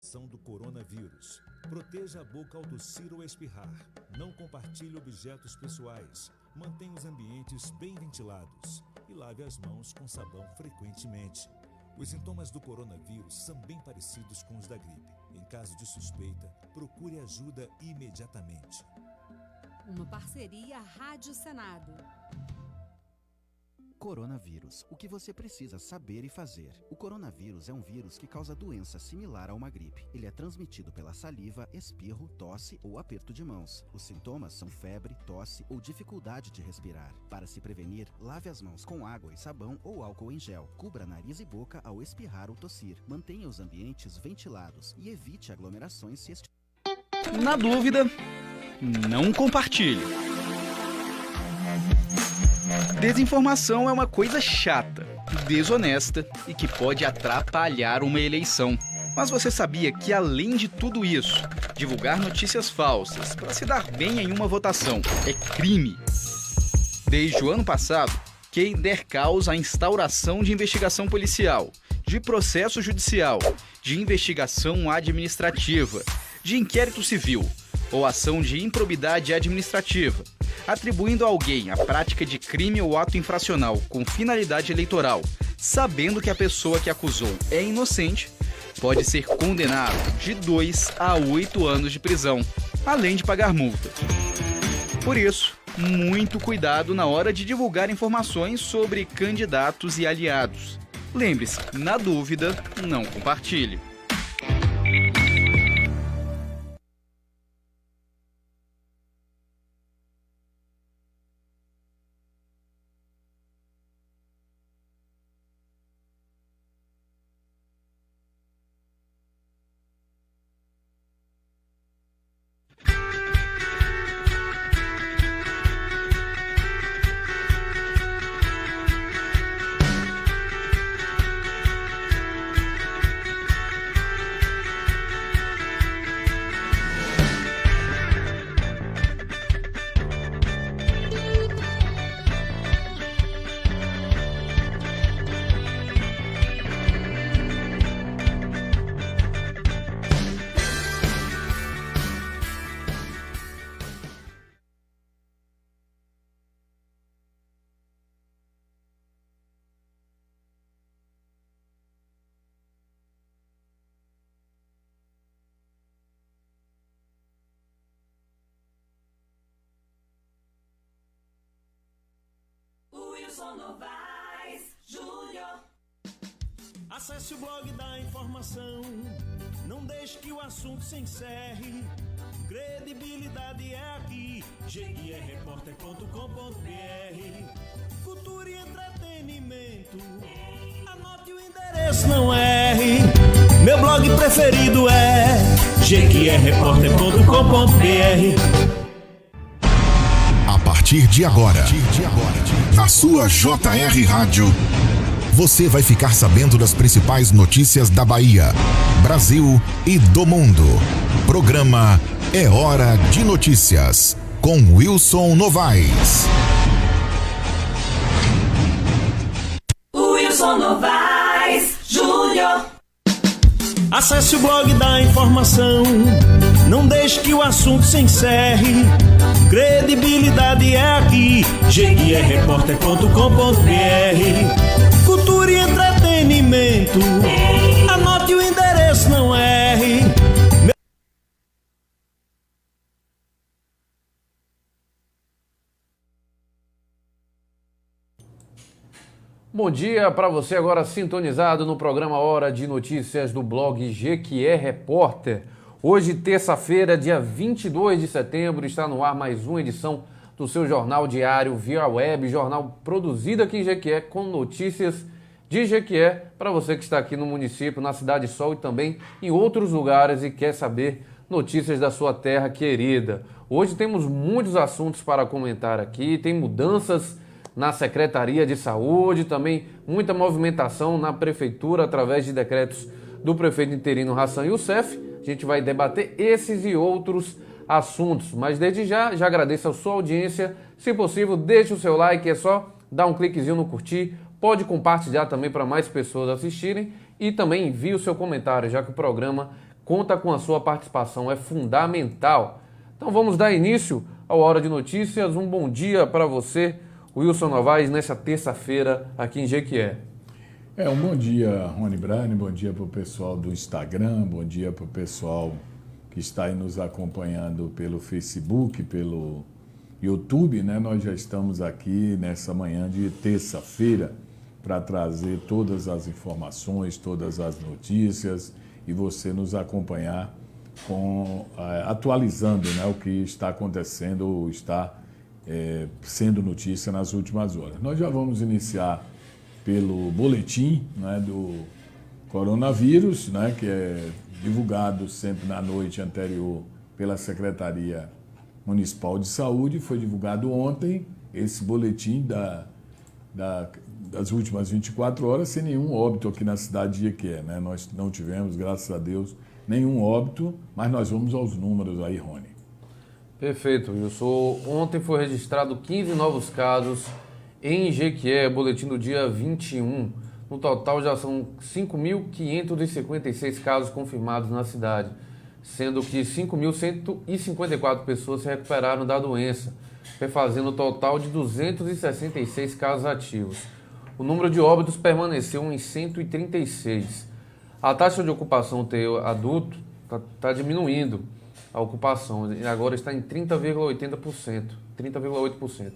Do coronavírus. Proteja a boca ao tossir ou espirrar. Não compartilhe objetos pessoais. Mantenha os ambientes bem ventilados. E lave as mãos com sabão frequentemente. Os sintomas do coronavírus são bem parecidos com os da gripe. Em caso de suspeita, procure ajuda imediatamente. Uma parceria Rádio Senado. Coronavírus. O que você precisa saber e fazer. O coronavírus é um vírus que causa doença similar a uma gripe. Ele é transmitido pela saliva, espirro, tosse ou aperto de mãos. Os sintomas são febre, tosse ou dificuldade de respirar. Para se prevenir, lave as mãos com água e sabão ou álcool em gel. Cubra nariz e boca ao espirrar ou tossir. Mantenha os ambientes ventilados e evite aglomerações se estiver. Na dúvida, não compartilhe. Desinformação é uma coisa chata, desonesta e que pode atrapalhar uma eleição. Mas você sabia que, além de tudo isso, divulgar notícias falsas para se dar bem em uma votação é crime? Desde o ano passado, quem der causa à instauração de investigação policial, de processo judicial, de investigação administrativa, de inquérito civil ou ação de improbidade administrativa, atribuindo a alguém a prática de crime ou ato infracional com finalidade eleitoral, sabendo que a pessoa que acusou é inocente, pode ser condenado de 2 a 8 anos de prisão, além de pagar multa. Por isso, muito cuidado na hora de divulgar informações sobre candidatos e aliados. Lembre-se, na dúvida, não compartilhe. Novaes Júnior. Acesse o blog da informação, não deixe que o assunto se encerre. Credibilidade é aqui, jeguierreporter.com.br. Cultura e entretenimento, anote o endereço, não erre. Meu blog preferido é jeguierreporter.com.br. A partir de agora, na sua JR Rádio, você vai ficar sabendo das principais notícias da Bahia, Brasil e do mundo. Programa É Hora de Notícias, com Wilson Novaes. Wilson Novaes Júnior. Acesse o blog da informação, não deixe que o assunto se encerre. Credibilidade é aqui, jeguierreporter.com.br. Cultura e entretenimento, anote o endereço, não erre. Bom dia para você agora sintonizado no programa Hora de Notícias do blog Jequié Repórter. Hoje, terça-feira, dia 22 de setembro, está no ar mais uma edição do seu jornal diário via web, jornal produzido aqui em Jequié com notícias de Jequié para você que está aqui no município, na Cidade Sol e também em outros lugares e quer saber notícias da sua terra querida. Hoje temos muitos assuntos para comentar aqui, tem mudanças na Secretaria de Saúde, também muita movimentação na Prefeitura através de decretos do prefeito interino Hassan Youssef. A gente vai debater esses e outros assuntos, mas desde já agradeço a sua audiência. Se possível, deixe o seu like, é só dar um cliquezinho no curtir, pode compartilhar também para mais pessoas assistirem e também envie o seu comentário, já que o programa conta com a sua participação, é fundamental. Então vamos dar início ao Hora de Notícias. Um bom dia para você, Wilson Novaes, nessa terça-feira aqui em Jequié. Um bom dia, Rony Brani, bom dia para o pessoal do Instagram, bom dia para o pessoal que está aí nos acompanhando pelo Facebook, pelo YouTube, né? Nós já estamos aqui nessa manhã de terça-feira para trazer todas as informações, todas as notícias e você nos acompanhar atualizando, né, o que está acontecendo ou está sendo notícia nas últimas horas. Nós já vamos iniciar pelo boletim, né, do coronavírus, né, que é divulgado sempre na noite anterior pela Secretaria Municipal de Saúde. Foi divulgado ontem esse boletim das últimas 24 horas sem nenhum óbito aqui na cidade de Jequié, né? Nós não tivemos, graças a Deus, nenhum óbito, mas nós vamos aos números aí, Rony. Perfeito, Wilson. Ontem foi registrado 15 novos casos em Jequié, boletim do dia 21. No total já são 5.556 casos confirmados na cidade, sendo que 5.154 pessoas se recuperaram da doença, fazendo um total de 266 casos ativos. O número de óbitos permaneceu em 136. A taxa de ocupação UTI adulto está diminuindo a ocupação, e agora está em 30,8%,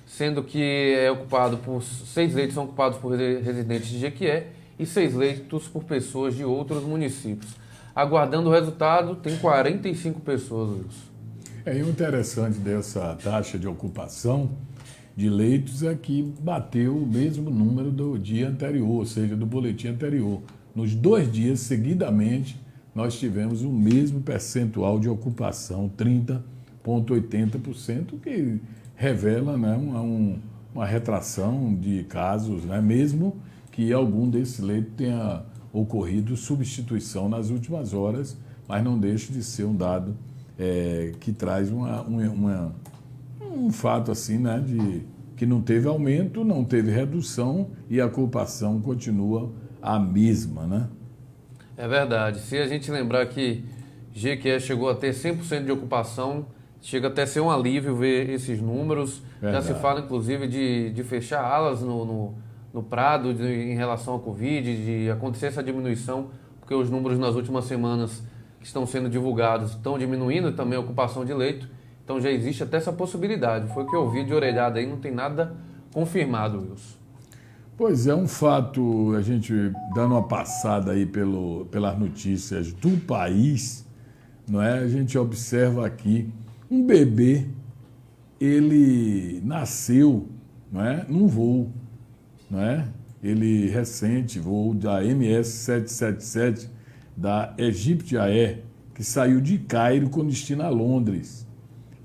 sendo que é ocupado por 6 leitos são ocupados por residentes de Jequié e 6 leitos por pessoas de outros municípios. Aguardando o resultado, tem 45 pessoas, Wilson. E o interessante dessa taxa de ocupação de leitos é que bateu o mesmo número do dia anterior, ou seja, do boletim anterior. Nos 2 dias, seguidamente, nós tivemos o mesmo percentual de ocupação, 30,80%, que revela, né, uma retração de casos, né, mesmo que algum desses leitos tenha ocorrido substituição nas últimas horas, mas não deixa de ser um dado que traz um fato assim, né, de que não teve aumento, não teve redução e a ocupação continua a mesma, né? É verdade. Se a gente lembrar que Jequié chegou a ter 100% de ocupação, chega até a ser um alívio ver esses números. Verdade. Já se fala, inclusive, de fechar alas no Prado em relação ao Covid, de acontecer essa diminuição, porque os números nas últimas semanas que estão sendo divulgados estão diminuindo também a ocupação de leito. Então já existe até essa possibilidade. Foi o que eu vi de orelhada aí, não tem nada confirmado, Wilson. Pois é, um fato, a gente dando uma passada aí pelas notícias do país, não é? A gente observa aqui um bebê, ele nasceu, não é, num voo, não é? Ele recente, voo da MS-777 da Egypt Air, que saiu de Cairo com destino a Londres.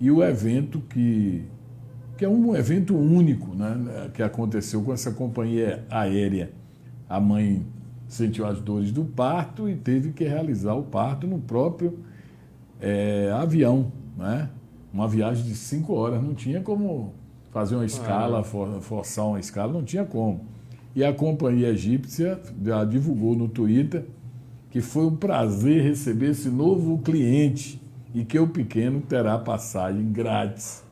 E o evento que é um evento único, né, que aconteceu com essa companhia aérea. A mãe sentiu as dores do parto e teve que realizar o parto no próprio avião, né? Uma viagem de 5 horas, não tinha como fazer uma escala, forçar uma escala, não tinha como. E a companhia egípcia já divulgou no Twitter que foi um prazer receber esse novo cliente e que o pequeno terá passagem grátis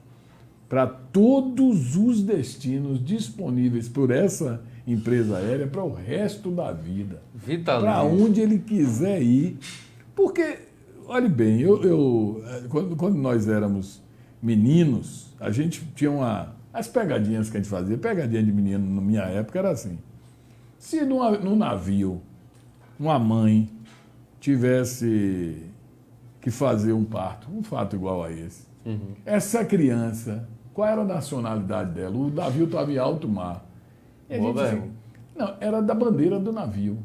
para todos os destinos disponíveis por essa empresa aérea para o resto da vida. Para onde ele quiser ir. Porque, olhe bem, quando nós éramos meninos, a gente tinha as pegadinhas que a gente fazia. Pegadinha de menino na minha época era assim. Se num navio uma mãe tivesse que fazer um parto igual a esse, essa criança, qual era a nacionalidade dela? O navio estava em alto mar. E a gente assim, não, era da bandeira do navio.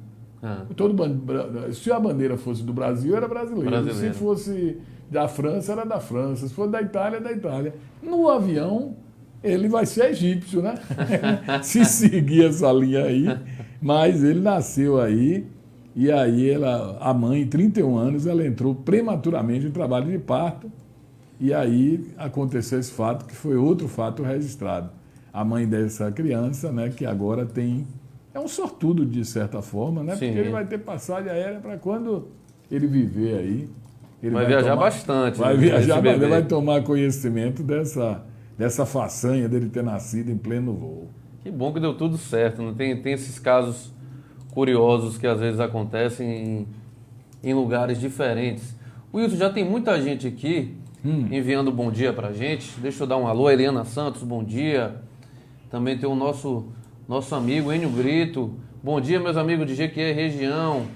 Se a bandeira fosse do Brasil, era brasileiro. Se fosse da França, era da França. Se fosse da Itália, da Itália. No avião, ele vai ser egípcio, né? Se seguir essa linha aí. Mas ele nasceu aí, e aí a mãe, 31 anos, ela entrou prematuramente em trabalho de parto. E aí aconteceu esse fato, que foi outro fato registrado. A mãe dessa criança, né, que agora tem... É um sortudo, de certa forma, né? Sim. Porque ele vai ter passagem aérea para quando ele viver aí. Ele vai viajar bastante. Vai né, viajar, esse bebê. vai tomar conhecimento dessa façanha dele ter nascido em pleno voo. Que bom que deu tudo certo. Não tem esses casos curiosos que às vezes acontecem em lugares diferentes. Wilson, já tem muita gente aqui enviando bom dia pra gente. Deixa eu dar um alô. Eliana Santos, bom dia. Também tem o nosso amigo Enio Brito. Bom dia, meus amigos de Jequié região.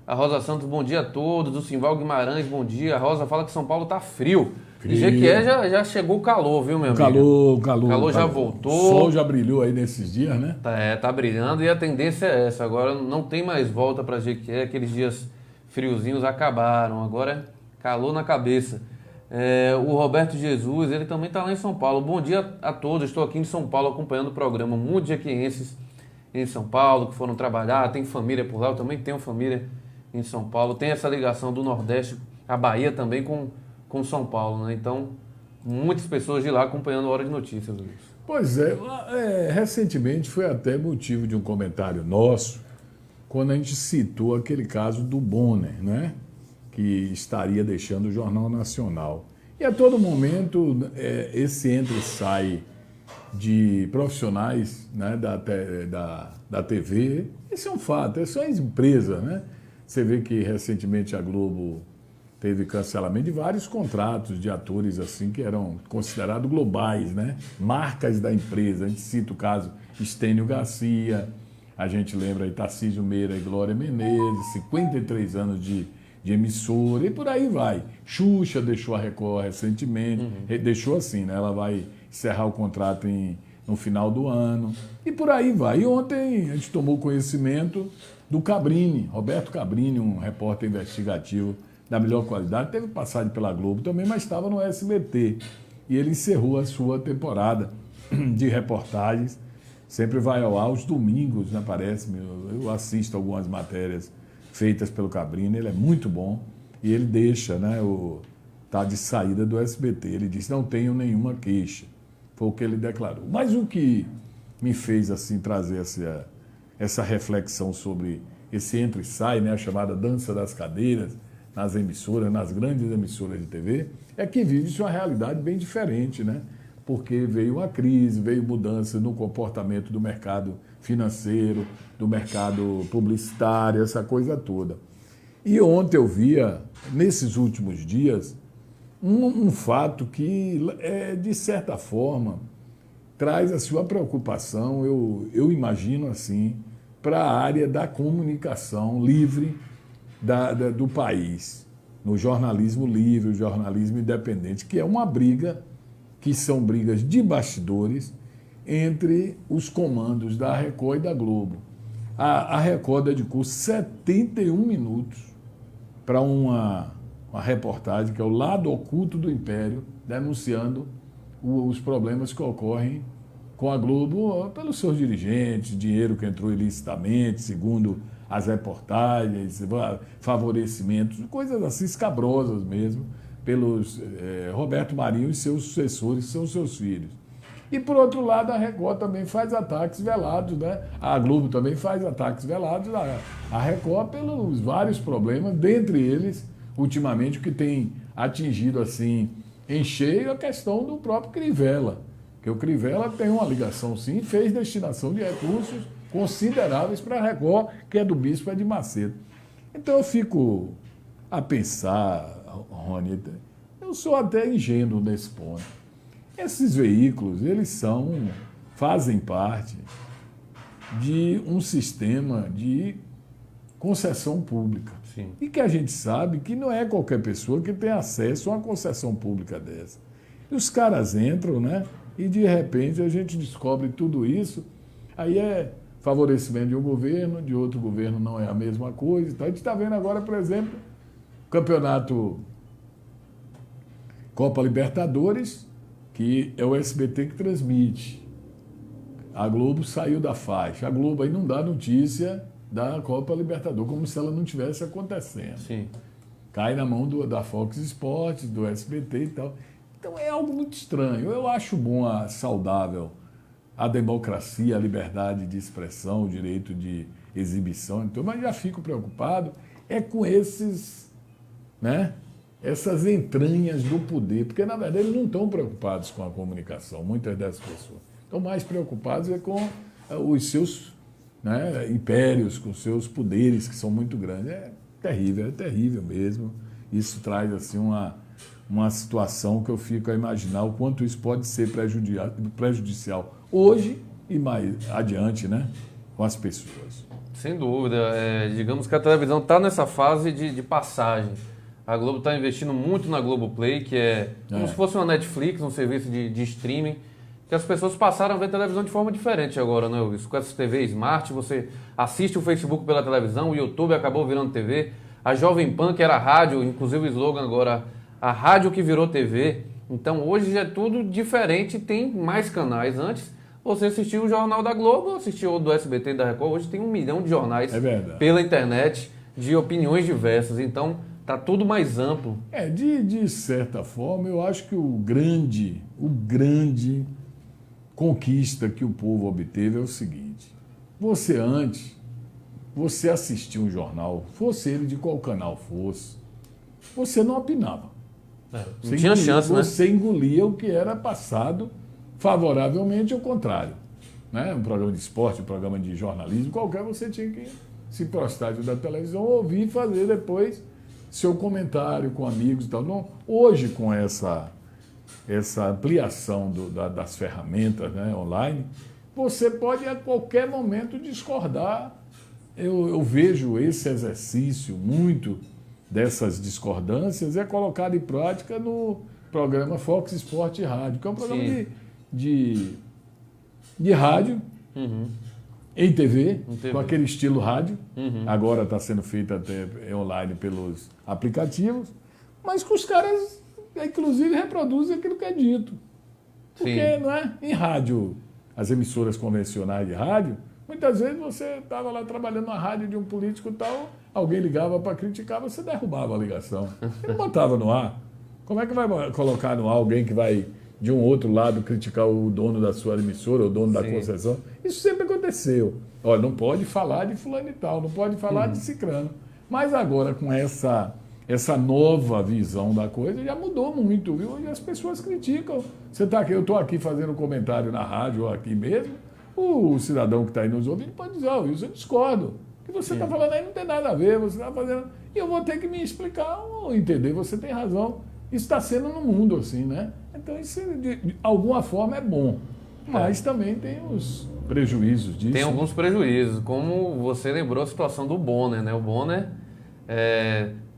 A Rosa Santos, bom dia a todos. O Simval Guimarães, bom dia. A Rosa fala que São Paulo tá frio. Em Jequié já chegou o calor, viu, meu amigo? Calor. O calor já voltou. O sol já brilhou aí nesses dias, né? Tá brilhando e a tendência é essa. Agora não tem mais volta para Jequié. Aqueles dias friozinhos acabaram. Agora é calor na cabeça. O Roberto Jesus, ele também está lá em São Paulo. Bom dia a todos. Estou aqui em São Paulo acompanhando o programa. Muitos jequienses em São Paulo que foram trabalhar. Tem família por lá. Eu também tenho família em São Paulo. Tem essa ligação do Nordeste, a Bahia também com São Paulo, né? Então, muitas pessoas de lá acompanhando a Hora de Notícias, Luiz. Pois recentemente foi até motivo de um comentário nosso, quando a gente citou aquele caso do Bonner, né? Que estaria deixando o Jornal Nacional. E a todo momento, esse entra e sai de profissionais, né, da TV, esse é um fato, é só empresa, né? Você vê que recentemente a Globo teve cancelamento de vários contratos de atores assim que eram considerados globais, né? Marcas da empresa. A gente cita o caso Estênio Garcia, a gente lembra aí Tarcísio Meira e Glória Menezes, 53 anos de emissora, e por aí vai. Xuxa deixou a Record recentemente, deixou assim, né? Ela vai encerrar o contrato no final do ano, e por aí vai. E ontem a gente tomou conhecimento do Cabrini, Roberto Cabrini, um repórter investigativo da melhor qualidade, teve passagem pela Globo também, mas estava no SBT. E ele encerrou a sua temporada de reportagens. Sempre vai ao ar aos domingos, né, parece-me. Eu assisto algumas matérias feitas pelo Cabrini, ele é muito bom. E ele deixa, né, tá de saída do SBT. Ele disse, não tenho nenhuma queixa. Foi o que ele declarou. Mas o que me fez assim trazer essa reflexão sobre esse entra e sai, né, a chamada dança das cadeiras, nas emissoras, nas grandes emissoras de TV, é que vive-se uma realidade bem diferente, né? Porque veio a crise, veio mudança no comportamento do mercado financeiro, do mercado publicitário, essa coisa toda. E ontem eu via, nesses últimos dias, um fato que, de certa forma, traz a sua preocupação, eu imagino assim, para a área da comunicação livre do país, no jornalismo livre, o jornalismo independente, que é uma briga, que são brigas de bastidores entre os comandos da Record e da Globo. A Record dedicou 71 minutos para uma reportagem que é o Lado Oculto do Império, denunciando os problemas que ocorrem com a Globo pelos seus dirigentes, dinheiro que entrou ilicitamente, segundo as reportagens, favorecimentos, coisas assim escabrosas mesmo, pelos Roberto Marinho e seus sucessores, que são seus filhos. E, por outro lado, a Record também faz ataques velados, né? A Globo também faz ataques velados, a Record pelos vários problemas, dentre eles, ultimamente, o que tem atingido assim em cheio a questão do próprio Crivella, que o Crivella tem uma ligação, sim, fez destinação de recursos consideráveis para a Record, que é do Bispo Edir Macedo. Então eu fico a pensar, Rony, eu sou até ingênuo nesse ponto. Esses veículos, eles fazem parte de um sistema de concessão pública. Sim. E que a gente sabe que não é qualquer pessoa que tem acesso a uma concessão pública dessa. E os caras entram, né? E de repente a gente descobre tudo isso, aí é favorecimento de um governo, de outro governo não é a mesma coisa. Então a gente está vendo agora, por exemplo, o campeonato Copa Libertadores, que é o SBT que transmite. A Globo saiu da faixa. A Globo aí não dá notícia da Copa Libertadores, como se ela não tivesse acontecendo. Sim. Cai na mão da Fox Sports, do SBT e tal. Então é algo muito estranho. Eu acho bom, saudável, a democracia, a liberdade de expressão, o direito de exibição, então, mas já fico preocupado é com esses, né, essas entranhas do poder, porque na verdade eles não estão preocupados com a comunicação, muitas dessas pessoas. Estão mais preocupados com os seus, né, impérios, com os seus poderes, que são muito grandes. É terrível mesmo. Isso traz assim uma situação que eu fico a imaginar o quanto isso pode ser prejudicial hoje e mais adiante, né, com as pessoas. Sem dúvida. Digamos que a televisão está nessa fase de passagem. A Globo está investindo muito na Globoplay, que é como se fosse uma Netflix, um serviço de streaming, que as pessoas passaram a ver televisão de forma diferente agora, né, Wilson? Com essa TV Smart, você assiste o Facebook pela televisão, o YouTube acabou virando TV, a Jovem Pan, que era rádio, inclusive o slogan agora, a rádio que virou TV. Então hoje é tudo diferente, tem mais canais. Antes você assistia o Jornal da Globo, assistia o do SBT e da Record, hoje tem 1 milhão de jornais pela internet, de opiniões diversas, então está tudo mais amplo. De certa forma, eu acho que o grande conquista que o povo obteve é o seguinte: você assistia um jornal, fosse ele de qual canal fosse, você não opinava. Não tinha chance, né? Você engolia o que era passado favoravelmente ao contrário. Né? Um programa de esporte, um programa de jornalismo, qualquer, você tinha que se prostrar da televisão, ouvir e fazer depois seu comentário com amigos e tal. Não, hoje, com essa ampliação das ferramentas, né, online, você pode a qualquer momento discordar. Eu vejo esse exercício muito dessas discordâncias é colocado em prática no programa Fox Sport Rádio, que é um programa de rádio em TV, com aquele estilo rádio. Agora está sendo feito até online pelos aplicativos, mas que os caras, inclusive, reproduzem aquilo que é dito. Porque, não é? Em rádio, as emissoras convencionais de rádio, muitas vezes você estava lá trabalhando na rádio de um político e tal, alguém ligava para criticar, você derrubava a ligação. Você não botava no ar. Como é que vai colocar no ar alguém que vai, de um outro lado, criticar o dono da sua emissora, o dono da concessão? Isso sempre aconteceu. Olha, não pode falar de fulano e tal, não pode falar de cicrano. Mas agora, com essa nova visão da coisa, já mudou muito, viu? E as pessoas criticam. Você tá aqui, eu estou aqui fazendo um comentário na rádio ou aqui mesmo, o cidadão que está aí nos ouvindo pode dizer: Wilson, eu discordo. O que você está falando aí não tem nada a ver, você está fazendo... E eu vou ter que me explicar ou entender, você tem razão. Isso está sendo no mundo assim, né? Então isso, de alguma forma, é bom. Mas também tem os prejuízos disso. Tem alguns prejuízos, como você lembrou a situação do Bonner, né? O Bonner,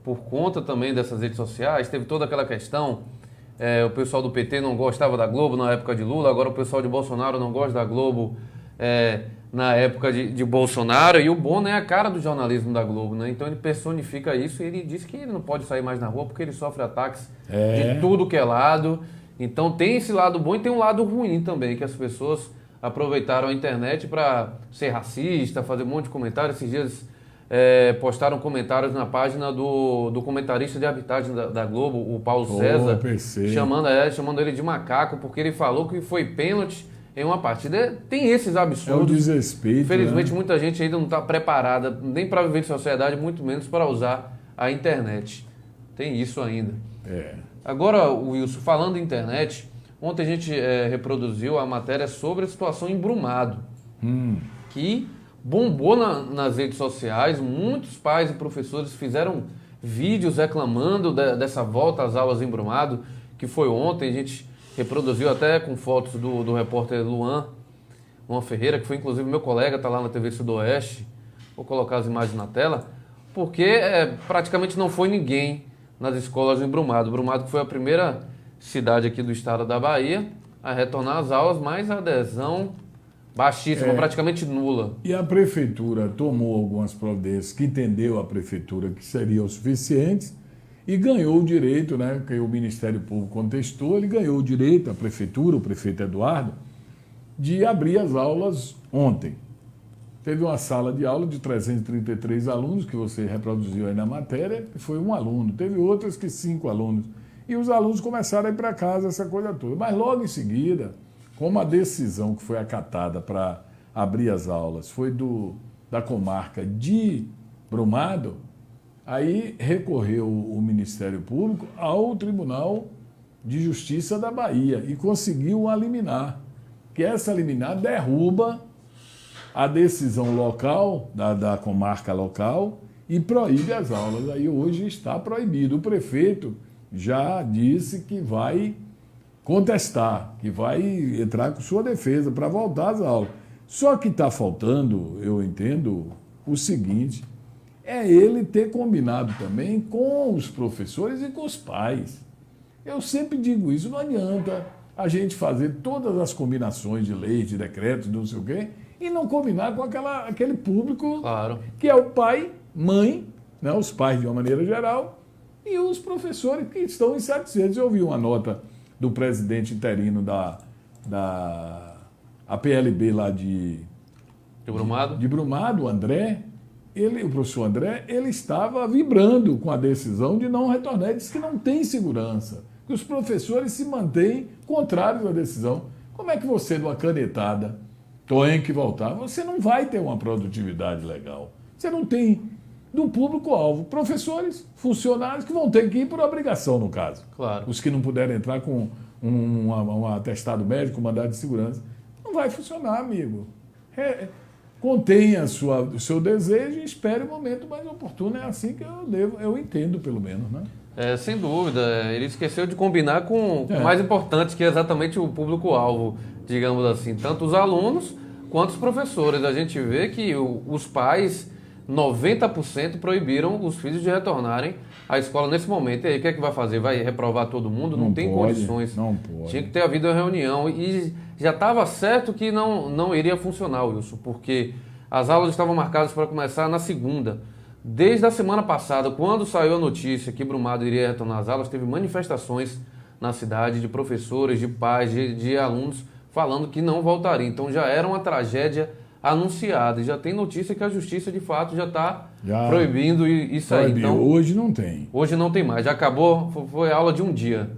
por conta também dessas redes sociais, teve toda aquela questão, o pessoal do PT não gostava da Globo na época de Lula, agora o pessoal de Bolsonaro não gosta da Globo na época de Bolsonaro, e o Bonner é a cara do jornalismo da Globo, né? Então ele personifica isso e ele diz que ele não pode sair mais na rua porque ele sofre ataques de tudo que é lado. Então tem esse lado bom e tem um lado ruim também, que as pessoas aproveitaram a internet para ser racista, fazer um monte de comentários. Esses dias postaram comentários na página do comentarista de arbitragem da Globo, o Paulo César, chamando ele de macaco, porque ele falou que foi pênalti em uma partida. Tem esses absurdos. É o desrespeito. Infelizmente, né? Muita gente ainda não está preparada nem para viver em sociedade, muito menos para usar a internet. Tem isso ainda. Agora, Wilson, falando em internet, ontem a gente reproduziu a matéria sobre a situação em Brumado, que bombou nas redes sociais. Muitos pais e professores fizeram vídeos reclamando dessa volta às aulas em Brumado, que foi ontem. A gente reproduziu até com fotos do repórter Luan Ferreira, que foi inclusive meu colega, está lá na TV Sudoeste. Vou colocar as imagens na tela, porque praticamente não foi ninguém nas escolas em Brumado. Brumado foi a primeira cidade aqui do estado da Bahia a retornar às aulas, mas a adesão baixíssima, praticamente nula. E a prefeitura tomou algumas providências que entendeu a prefeitura que seriam suficientes e ganhou o direito, né, que o Ministério Público contestou, ele ganhou o direito, a prefeitura, o prefeito Eduardo, de abrir as aulas ontem. Teve uma sala de aula de 333 alunos, que você reproduziu aí na matéria, que foi um aluno. Teve outras que 5 alunos. E os alunos começaram a ir para casa, essa coisa toda. Mas logo em seguida, como a decisão que foi acatada para abrir as aulas foi da comarca de Brumado, Aí recorreu o Ministério Público ao Tribunal de Justiça da Bahia e conseguiu uma liminar, que essa liminar derruba a decisão local, da comarca local, e proíbe as aulas. Aí hoje está proibido. O prefeito já disse que vai contestar, que vai entrar com sua defesa para voltar às aulas. Só que está faltando, eu entendo, o seguinte, é ele ter combinado também com os professores e com os pais. Eu sempre digo isso, não adianta a gente fazer todas as combinações de leis, de decretos, de não sei o quê, e não combinar com aquele público que é o pai, mãe, né, os pais de uma maneira geral, e os professores que estão insatisfeitos. Eu ouvi uma nota do presidente interino da APLB lá de Brumado, o André, o professor André, ele estava vibrando com a decisão de não retornar. Ele disse que não tem segurança, que os professores se mantêm contrários à decisão. Como é que você, numa canetada, tem que voltar? Você não vai ter uma produtividade legal. Você não tem do público-alvo. Professores, funcionários que vão ter que ir por obrigação, no caso. Claro. Os que não puderem entrar com um atestado médico, um mandado de segurança. Não vai funcionar, amigo. Contenha o seu desejo e espere o momento mais oportuno. É assim que eu entendo, pelo menos, né? Sem dúvida. Ele esqueceu de combinar com o mais importante, que é exatamente o público-alvo, digamos assim. Tanto os alunos quanto os professores. A gente vê que os pais, 90% proibiram os filhos de retornarem à escola nesse momento. E aí, o que é que vai fazer? Vai reprovar todo mundo? Não tem condições. Não pode. Tinha que ter havido uma reunião. E já estava certo que não iria funcionar, Wilson, porque as aulas estavam marcadas para começar na segunda. Desde a semana passada, quando saiu a notícia que Brumado iria retornar às aulas, teve manifestações na cidade de professores, de pais, de alunos, falando que não voltaria. Então já era uma tragédia anunciada. E já tem notícia que a justiça, de fato, já está proibindo isso aí. Então, hoje não tem. Hoje não tem mais. Já acabou, foi aula de um dia.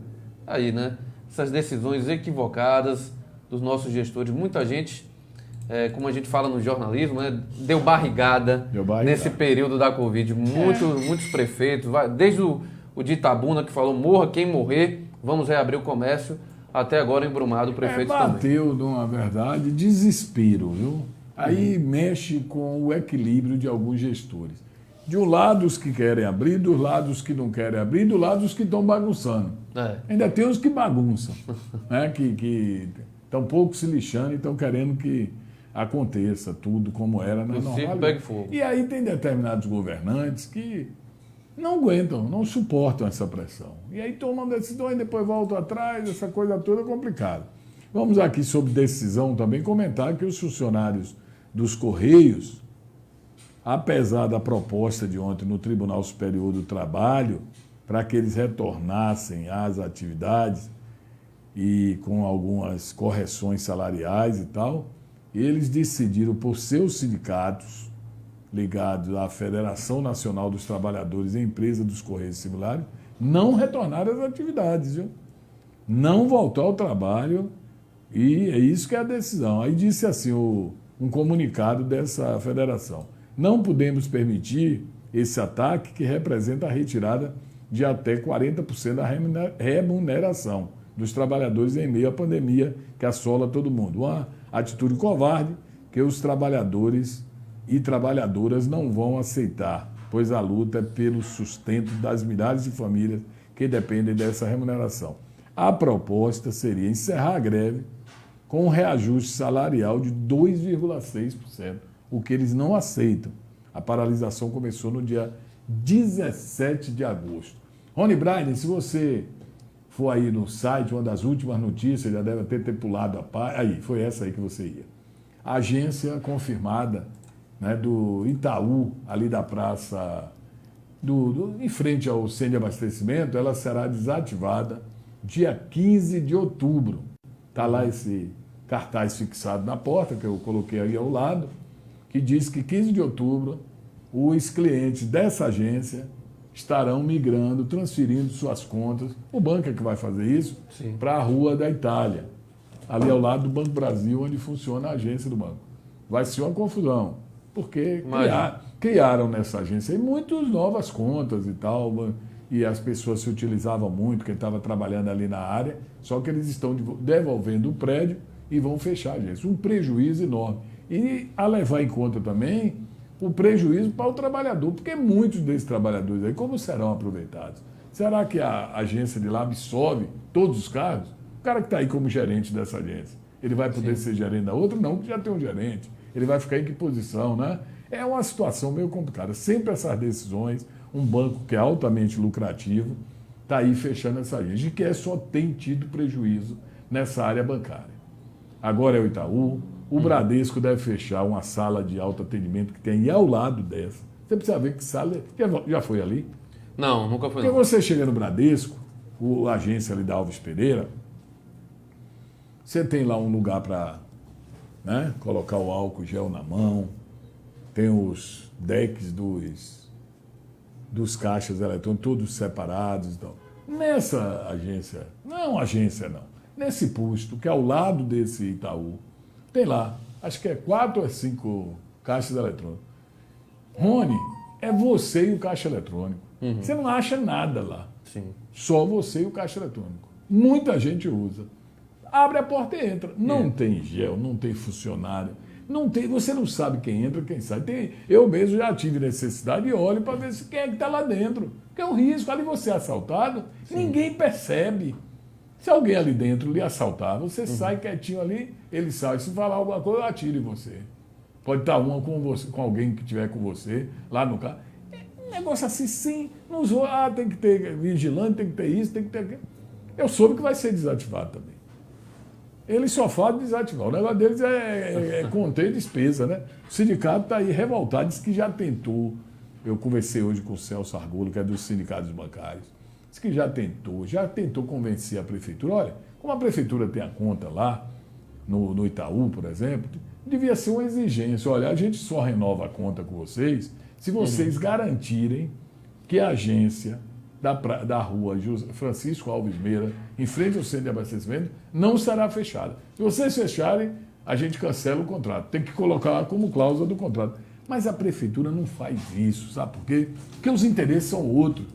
Aí, né? Essas decisões equivocadas dos nossos gestores. Muita gente, como a gente fala no jornalismo, né, deu barrigada nesse período da Covid. Muitos prefeitos, desde o de Itabuna, que falou morra quem morrer, vamos reabrir o comércio, até agora em Brumado o prefeito também. Bateu, numa verdade, desespero, viu? Aí mexe com o equilíbrio de alguns gestores. De um lado os que querem abrir, do lado os que não querem abrir, do lado os que estão bagunçando. Ainda tem os que bagunçam, né? Que estão pouco se lixando e estão querendo que aconteça tudo como era na normalidade. E aí tem determinados governantes que não aguentam, não suportam essa pressão. E aí tomam decisões e depois voltam atrás, essa coisa toda é complicada. Vamos aqui sobre decisão também comentar que os funcionários dos Correios, apesar da proposta de ontem no Tribunal Superior do Trabalho, para que eles retornassem às atividades e com algumas correções salariais e tal, eles decidiram, por seus sindicatos ligados à Federação Nacional dos Trabalhadores e Empresa dos Correios Similares, não retornar às atividades, viu? Não voltar ao trabalho, e é isso que é a decisão. Aí disse assim um comunicado dessa federação: não podemos permitir esse ataque que representa a retirada de até 40% da remuneração dos trabalhadores em meio à pandemia que assola todo mundo. Uma atitude covarde que os trabalhadores e trabalhadoras não vão aceitar, pois a luta é pelo sustento das milhares de famílias que dependem dessa remuneração. A proposta seria encerrar a greve com um reajuste salarial de 2,6%, o que eles não aceitam. A paralisação começou no dia 17 de agosto. Rony Braine, se você for aí no site, uma das últimas notícias, já deve ter pulado a página. Aí, foi essa aí que você ia. A agência confirmada, né, do Itaú, ali da praça, em frente ao centro de abastecimento, ela será desativada dia 15 de outubro. Está lá esse cartaz fixado na porta, que eu coloquei aí ao lado, que diz que 15 de outubro os clientes dessa agência estarão migrando, transferindo suas contas. O banco é que vai fazer isso para a Rua da Itália, ali ao lado do Banco Brasil, onde funciona a agência do banco. Vai ser uma confusão, porque criaram nessa agência aí muitas novas contas e tal, e as pessoas se utilizavam muito, quem estava trabalhando ali na área, só que eles estão devolvendo o prédio e vão fechar a agência. Um prejuízo enorme. E a levar em conta também o prejuízo para o trabalhador, porque muitos desses trabalhadores aí, como serão aproveitados? Será que a agência de lá absorve todos os cargos? O cara que está aí como gerente dessa agência, ele vai poder ser gerente da outra? Não, porque já tem um gerente. Ele vai ficar em que posição, né? É uma situação meio complicada. Sempre essas decisões, um banco que é altamente lucrativo, está aí fechando essa agência, que só tem tido prejuízo nessa área bancária. Agora é o Itaú, o Bradesco deve fechar uma sala de alto atendimento que tem aí ao lado dessa. Você precisa ver que sala... Já foi ali? Não, nunca foi. Porque você chega no Bradesco, a agência ali da Alves Pereira, você tem lá um lugar para, né, colocar o álcool gel na mão, tem os decks dos caixas eletrônicos todos separados e tal. Nessa agência, não agência não, nesse posto que é ao lado desse Itaú, tem lá, acho que é 4 ou 5 caixas eletrônicas. Rony, é você e o caixa eletrônico. Você não acha nada lá. Sim. Só você e o caixa eletrônico. Muita gente usa. Abre a porta e entra. Não tem gel, não tem funcionário. Não tem, você não sabe quem entra, quem sai. Eu mesmo já tive necessidade e olho para ver quem é que está lá dentro. Porque é um risco. Ali você é assaltado, ninguém percebe. Se alguém ali dentro lhe assaltar, você sai quietinho ali, ele sai. Se falar alguma coisa, eu atiro em você. Pode estar uma com você, com alguém que estiver com você, lá no carro. Um negócio assim, sim. Não usou, tem que ter vigilante, tem que ter isso, tem que ter aquilo. Eu soube que vai ser desativado também. Eles só falam de desativar. O negócio deles é conter despesa, né? O sindicato está aí revoltado, disse que já tentou. Eu conversei hoje com o Celso Argolo, que é dos sindicatos bancários. Disse que já tentou convencer a prefeitura. Olha, como a prefeitura tem a conta lá, no Itaú, por exemplo, devia ser uma exigência. Olha, a gente só renova a conta com vocês se vocês garantirem que a agência da rua Francisco Alves Meira, em frente ao centro de abastecimento, não será fechada. Se vocês fecharem, a gente cancela o contrato. Tem que colocar lá como cláusula do contrato. Mas a prefeitura não faz isso, sabe por quê? Porque os interesses são outros.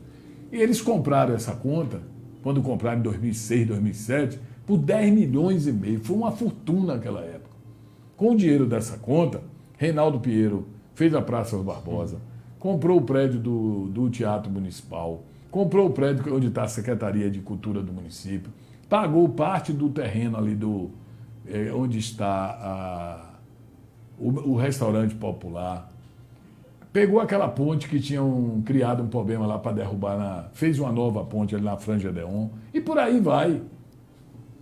E eles compraram essa conta, quando compraram em 2006, 2007, por 10 milhões e meio. Foi uma fortuna naquela época. Com o dinheiro dessa conta, Reinaldo Pinheiro fez a Praça Barbosa, comprou o prédio do Teatro Municipal, comprou o prédio onde está a Secretaria de Cultura do município, pagou parte do terreno ali onde está o restaurante popular, pegou aquela ponte que tinham criado um problema lá para derrubar, fez uma nova ponte ali na Franja Deon, e por aí vai.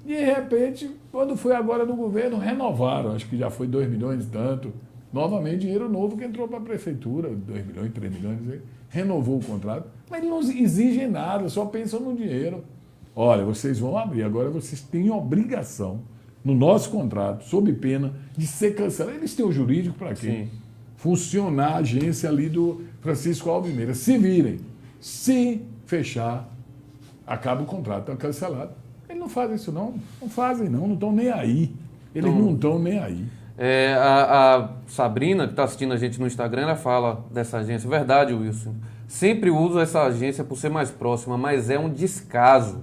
De repente, quando foi agora no governo, renovaram, acho que já foi 2 milhões e tanto, novamente dinheiro novo que entrou para a prefeitura, 2 milhões, 3 milhões, renovou o contrato, mas não exigem nada, só pensam no dinheiro. Olha, vocês vão abrir, agora vocês têm obrigação, no nosso contrato, sob pena de ser cancelado. Eles têm o jurídico para quê? Sim. Funcionar a agência ali do Francisco Alves Meira. Se virem, se fechar, acaba o contrato, está cancelado. Eles não fazem isso não fazem não estão nem aí. Eles não estão nem aí. A Sabrina, que está assistindo a gente no Instagram, ela fala dessa agência. Verdade, Wilson. Sempre uso essa agência por ser mais próxima, mas é um descaso.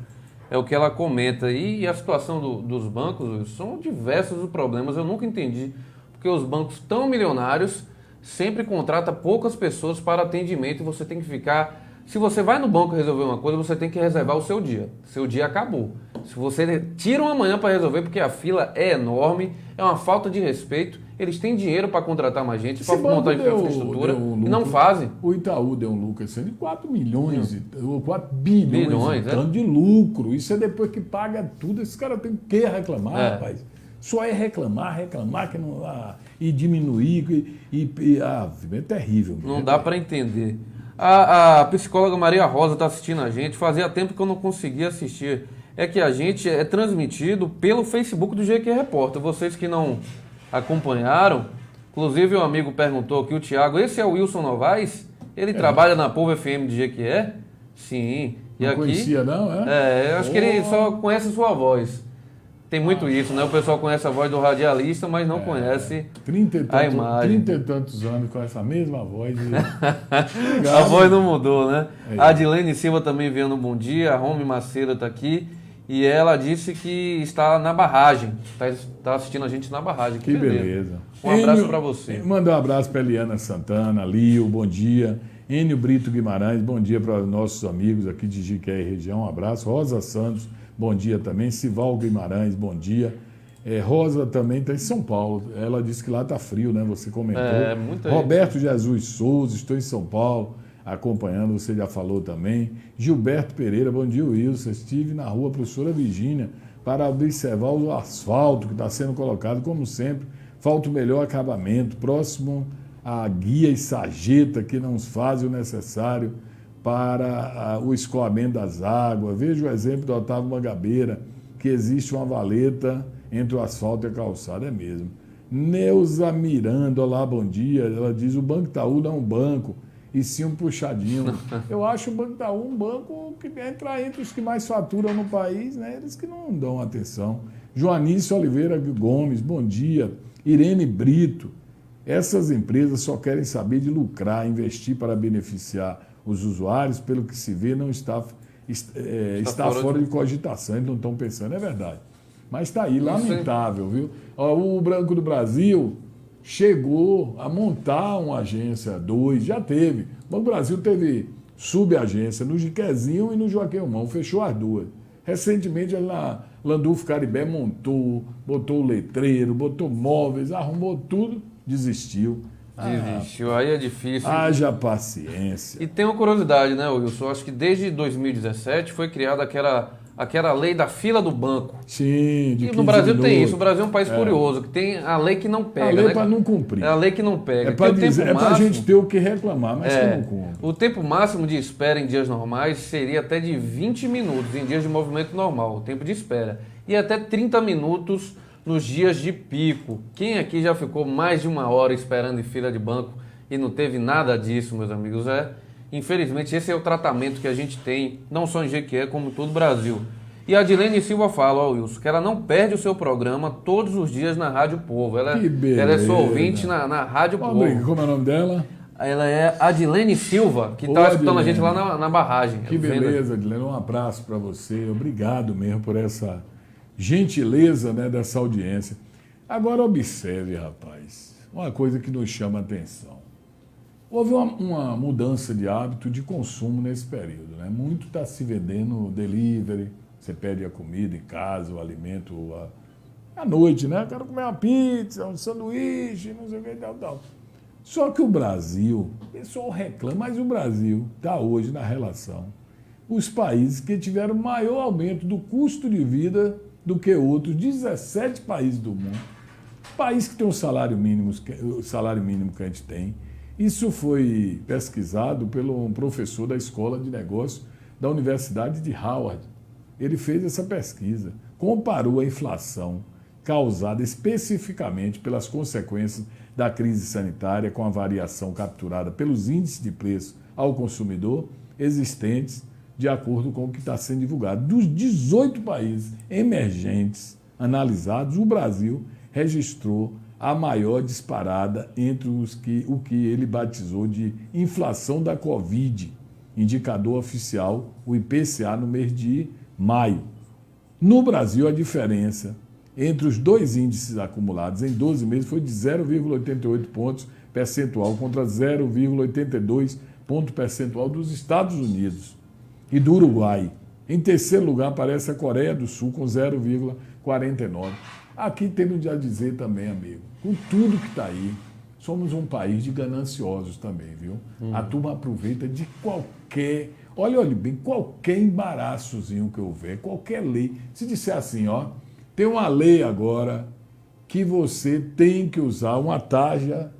É o que ela comenta. E a situação dos bancos, Wilson, são diversos os problemas. Eu nunca entendi porque os bancos tão milionários sempre contratam poucas pessoas para atendimento e você tem que ficar... Se você vai no banco resolver uma coisa, você tem que reservar o seu dia. Seu dia acabou. Se você tira uma manhã para resolver, porque a fila é enorme, é uma falta de respeito, eles têm dinheiro para contratar mais gente, para montar infraestrutura, e não fazem. O Itaú deu um lucro esse ano de 4 milhões, ou 4 bilhões de lucro. Isso é depois que paga tudo. Esses caras têm que reclamar, rapaz. Só é reclamar que não, e diminuir, é terrível. Não dá para entender. A psicóloga Maria Rosa está assistindo a gente. Fazia tempo que eu não conseguia assistir. É que a gente é transmitido pelo Facebook do GQ Repórter. Vocês que não acompanharam, inclusive um amigo perguntou aqui, o Thiago, esse é o Wilson Novaes? Ele trabalha na Povo FM de GQ? Sim. E não aqui, conhecia não, eu acho que ele só conhece sua voz. Tem muito isso, né? O pessoal conhece a voz do radialista, mas não conhece a imagem. 30 e tantos anos com essa mesma voz. A voz não mudou, né? A Adilene Silva também enviando um bom dia. A Rome Maceira está aqui. E ela disse que está na barragem. Está assistindo a gente na barragem. Que beleza. Um abraço para você. Manda um abraço para Eliana Santana, Lio, bom dia. Enio Brito Guimarães, bom dia para nossos amigos aqui de Jiqué e região. Um abraço. Rosa Santos, bom dia também. Sival Guimarães, bom dia. Rosa também está em São Paulo. Ela disse que lá está frio, né? Você comentou. Roberto Jesus Souza, estou em São Paulo acompanhando, você já falou também. Gilberto Pereira, bom dia, Wilson. Estive na rua Professora Virgínia para observar o asfalto que está sendo colocado, como sempre. Falta o melhor acabamento, próximo à guia e sarjeta que não fazem o necessário para o escoamento das águas. Veja o exemplo do Otávio Mangabeira, que existe uma valeta entre o asfalto e a calçada, é mesmo. Neuza Miranda, olá, bom dia. Ela diz, o Banco Itaú não é um banco, e sim um puxadinho. Eu acho o Banco Itaú um banco que entra entre os que mais faturam no país, né? Eles que não dão atenção. Joanice Oliveira Gomes, bom dia. Irene Brito, essas empresas só querem saber de lucrar, investir para beneficiar os usuários, pelo que se vê, não está fora de cogitação, eles não estão pensando, é verdade. Mas está aí, lamentável, viu? O Banco do Brasil chegou a montar uma agência 2, já teve. O Banco do Brasil teve subagência no Jiquezinho e no Joaquim Romão, fechou as duas. Recentemente, na Landulfo Caribé montou, botou o letreiro, botou móveis, arrumou tudo, desistiu. Desistiu, aí é difícil. Haja paciência. E tem uma curiosidade, né, Wilson? Acho que desde 2017 foi criada aquela lei da fila do banco. Sim, de 15 E no Brasil minutos. tem isso. O Brasil é um país curioso, que tem a lei que não pega. A lei né? é para não cumprir. É a lei que não pega. É para a gente ter o que reclamar, mas que não cumpre. O tempo máximo de espera em dias normais seria até de 20 minutos em dias de movimento normal, o tempo de espera. E até 30 minutos nos dias de pico. Quem aqui já ficou mais de 1 hora esperando em fila de banco e não teve nada disso, meus amigos? Infelizmente, esse é o tratamento que a gente tem, não só em Jequié, como em todo o Brasil. E a Adilene Silva fala, Wilson, que ela não perde o seu programa todos os dias na Rádio Povo. Ela é sua ouvinte na Rádio Povo. Como é o nome dela? Ela é Adilene Silva, que está escutando a gente lá na barragem. Que beleza, Adilene. Um abraço para você. Obrigado mesmo por essa gentileza, né, dessa audiência. Agora observe, rapaz, uma coisa que nos chama a atenção. Houve uma mudança de hábito de consumo nesse período, né? Muito está se vendendo delivery, você pede a comida em casa, o alimento à noite, né? Quero comer uma pizza, um sanduíche, não sei o que, tal. Só que o Brasil, o pessoal reclama, mas o Brasil está hoje na relação os países que tiveram maior aumento do custo de vida do que outros, 17 países do mundo. País que tem o salário mínimo que a gente tem. Isso foi pesquisado pelo um professor da Escola de Negócios da Universidade de Howard. Ele fez essa pesquisa, comparou a inflação causada especificamente pelas consequências da crise sanitária com a variação capturada pelos índices de preço ao consumidor existentes de acordo com o que está sendo divulgado. Dos 18 países emergentes analisados, o Brasil registrou a maior disparada entre o que ele batizou de inflação da Covid, indicador oficial, o IPCA, no mês de maio. No Brasil, a diferença entre os dois índices acumulados em 12 meses foi de 0,88 pontos percentual contra 0,82 ponto percentual dos Estados Unidos e do Uruguai. Em terceiro lugar aparece a Coreia do Sul com 0,49. Aqui temos de dizer também, amigo, com tudo que está aí, somos um país de gananciosos também, viu? A turma aproveita de qualquer, olha bem, qualquer embaraçozinho que houver, qualquer lei. Se disser assim, ó, tem uma lei agora que você tem que usar uma tarja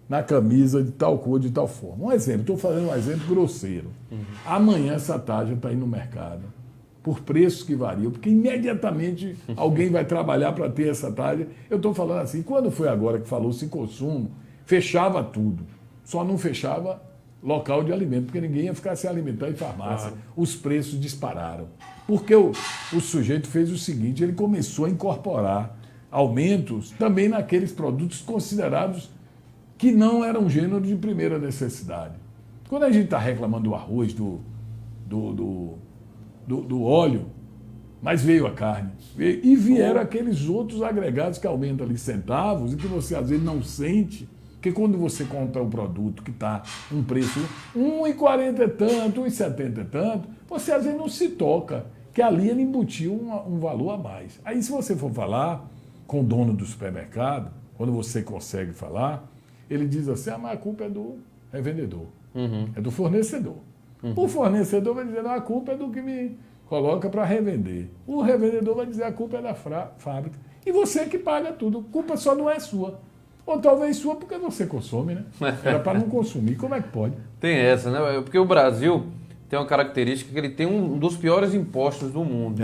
na camisa de tal cor, de tal forma. Um exemplo, estou fazendo um exemplo grosseiro. Amanhã essa tarja está aí no mercado, por preços que variam, porque imediatamente alguém vai trabalhar para ter essa tarja. Eu estou falando assim, quando foi agora que falou-se em consumo, fechava tudo, só não fechava local de alimento, porque ninguém ia ficar se alimentando em farmácia. Claro. Os preços dispararam. Porque o sujeito fez o seguinte, ele começou a incorporar aumentos também naqueles produtos considerados que não eram gênero de primeira necessidade. Quando a gente está reclamando do arroz, do óleo, mas veio a carne. E vieram aqueles outros agregados que aumentam ali centavos e que você às vezes não sente, porque quando você compra um produto que está um preço R$1,40 e tanto, R$1,70 e tanto, você às vezes não se toca, que ali ele embutiu um valor a mais. Aí se você for falar com o dono do supermercado, quando você consegue falar, ele diz assim, mas a culpa é do revendedor, é do fornecedor. O fornecedor vai dizer, não, a culpa é do que me coloca para revender. O revendedor vai dizer, a culpa é da fábrica. E você que paga tudo, a culpa só não é sua. Ou talvez sua porque você consome, né? Era para não consumir, como é que pode? Tem essa, né? Porque o Brasil tem uma característica que ele tem um dos piores impostos do mundo.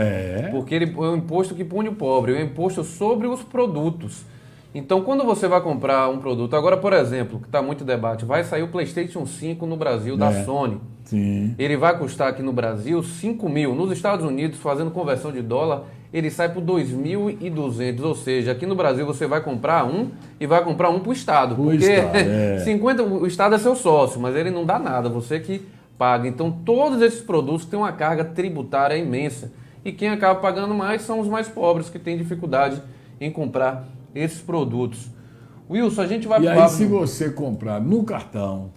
Porque ele é um imposto que pune o pobre, é um imposto sobre os produtos. Então, quando você vai comprar um produto, agora, por exemplo, que está muito debate, vai sair o PlayStation 5 no Brasil, da Sony. Sim. Ele vai custar aqui no Brasil 5 mil. Nos Estados Unidos, fazendo conversão de dólar, ele sai por 2.200. Ou seja, aqui no Brasil você vai comprar um e vai comprar um para o Estado. Porque 50, o Estado é seu sócio, mas ele não dá nada, você que paga. Então, todos esses produtos têm uma carga tributária imensa. E quem acaba pagando mais são os mais pobres, que têm dificuldade em comprar esses produtos. Wilson, a gente vai... E aí, se você comprar no cartão,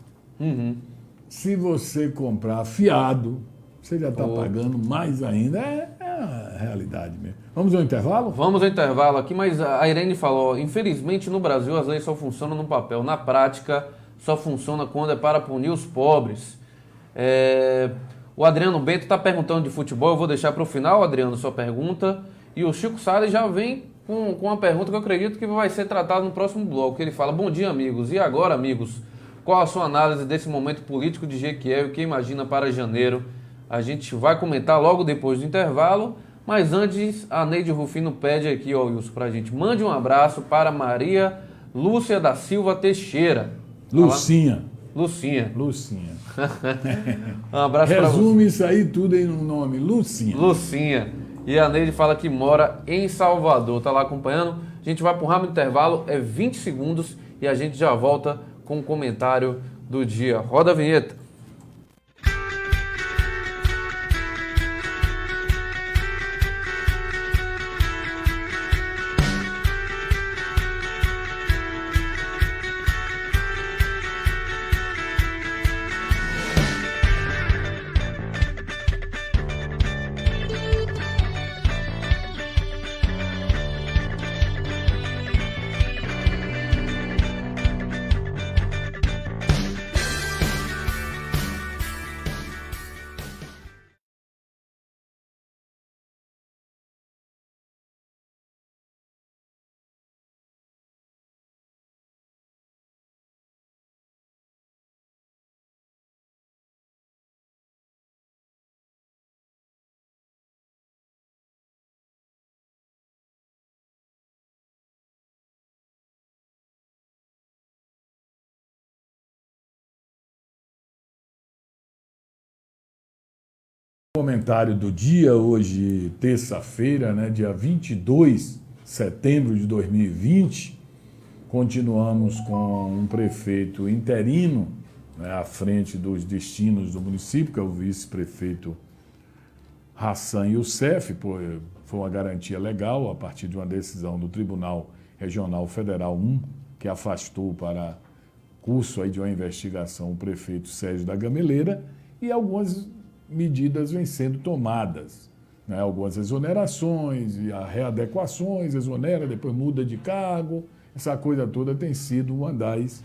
se você comprar fiado, você já está pagando mais ainda. É a realidade mesmo. Vamos ao intervalo? Vamos ao intervalo aqui, mas a Irene falou, infelizmente no Brasil as leis só funcionam no papel. Na prática, só funciona quando é para punir os pobres. O Adriano Bento está perguntando de futebol, eu vou deixar para o final, Adriano, sua pergunta. E o Chico Salles já vem com uma pergunta que eu acredito que vai ser tratada no próximo bloco. Ele fala, bom dia, amigos. E agora, amigos, qual a sua análise desse momento político de Jequié e o que imagina para janeiro? A gente vai comentar logo depois do intervalo, mas antes, a Neide Rufino pede aqui, ó, Wilson, para a gente. Mande um abraço para Maria Lúcia da Silva Teixeira. Lucinha. Um abraço para você. Resume isso aí tudo em um nome, Lucinha. E a Neide fala que mora em Salvador. Tá lá acompanhando. A gente vai para um rápido intervalo, é 20 segundos e a gente já volta com o comentário do dia. Roda a vinheta. Comentário do dia, hoje, terça-feira, né, dia 22 de setembro de 2020. Continuamos com um prefeito interino, né, à frente dos destinos do município, que é o vice-prefeito Hassan Youssef. Foi uma garantia legal a partir de uma decisão do Tribunal Regional Federal 1, que afastou para curso aí de uma investigação o prefeito Sérgio da Gameleira, e algumas medidas vêm sendo tomadas, né? Algumas exonerações e readequações, exonera, depois muda de cargo, essa coisa toda tem sido uma das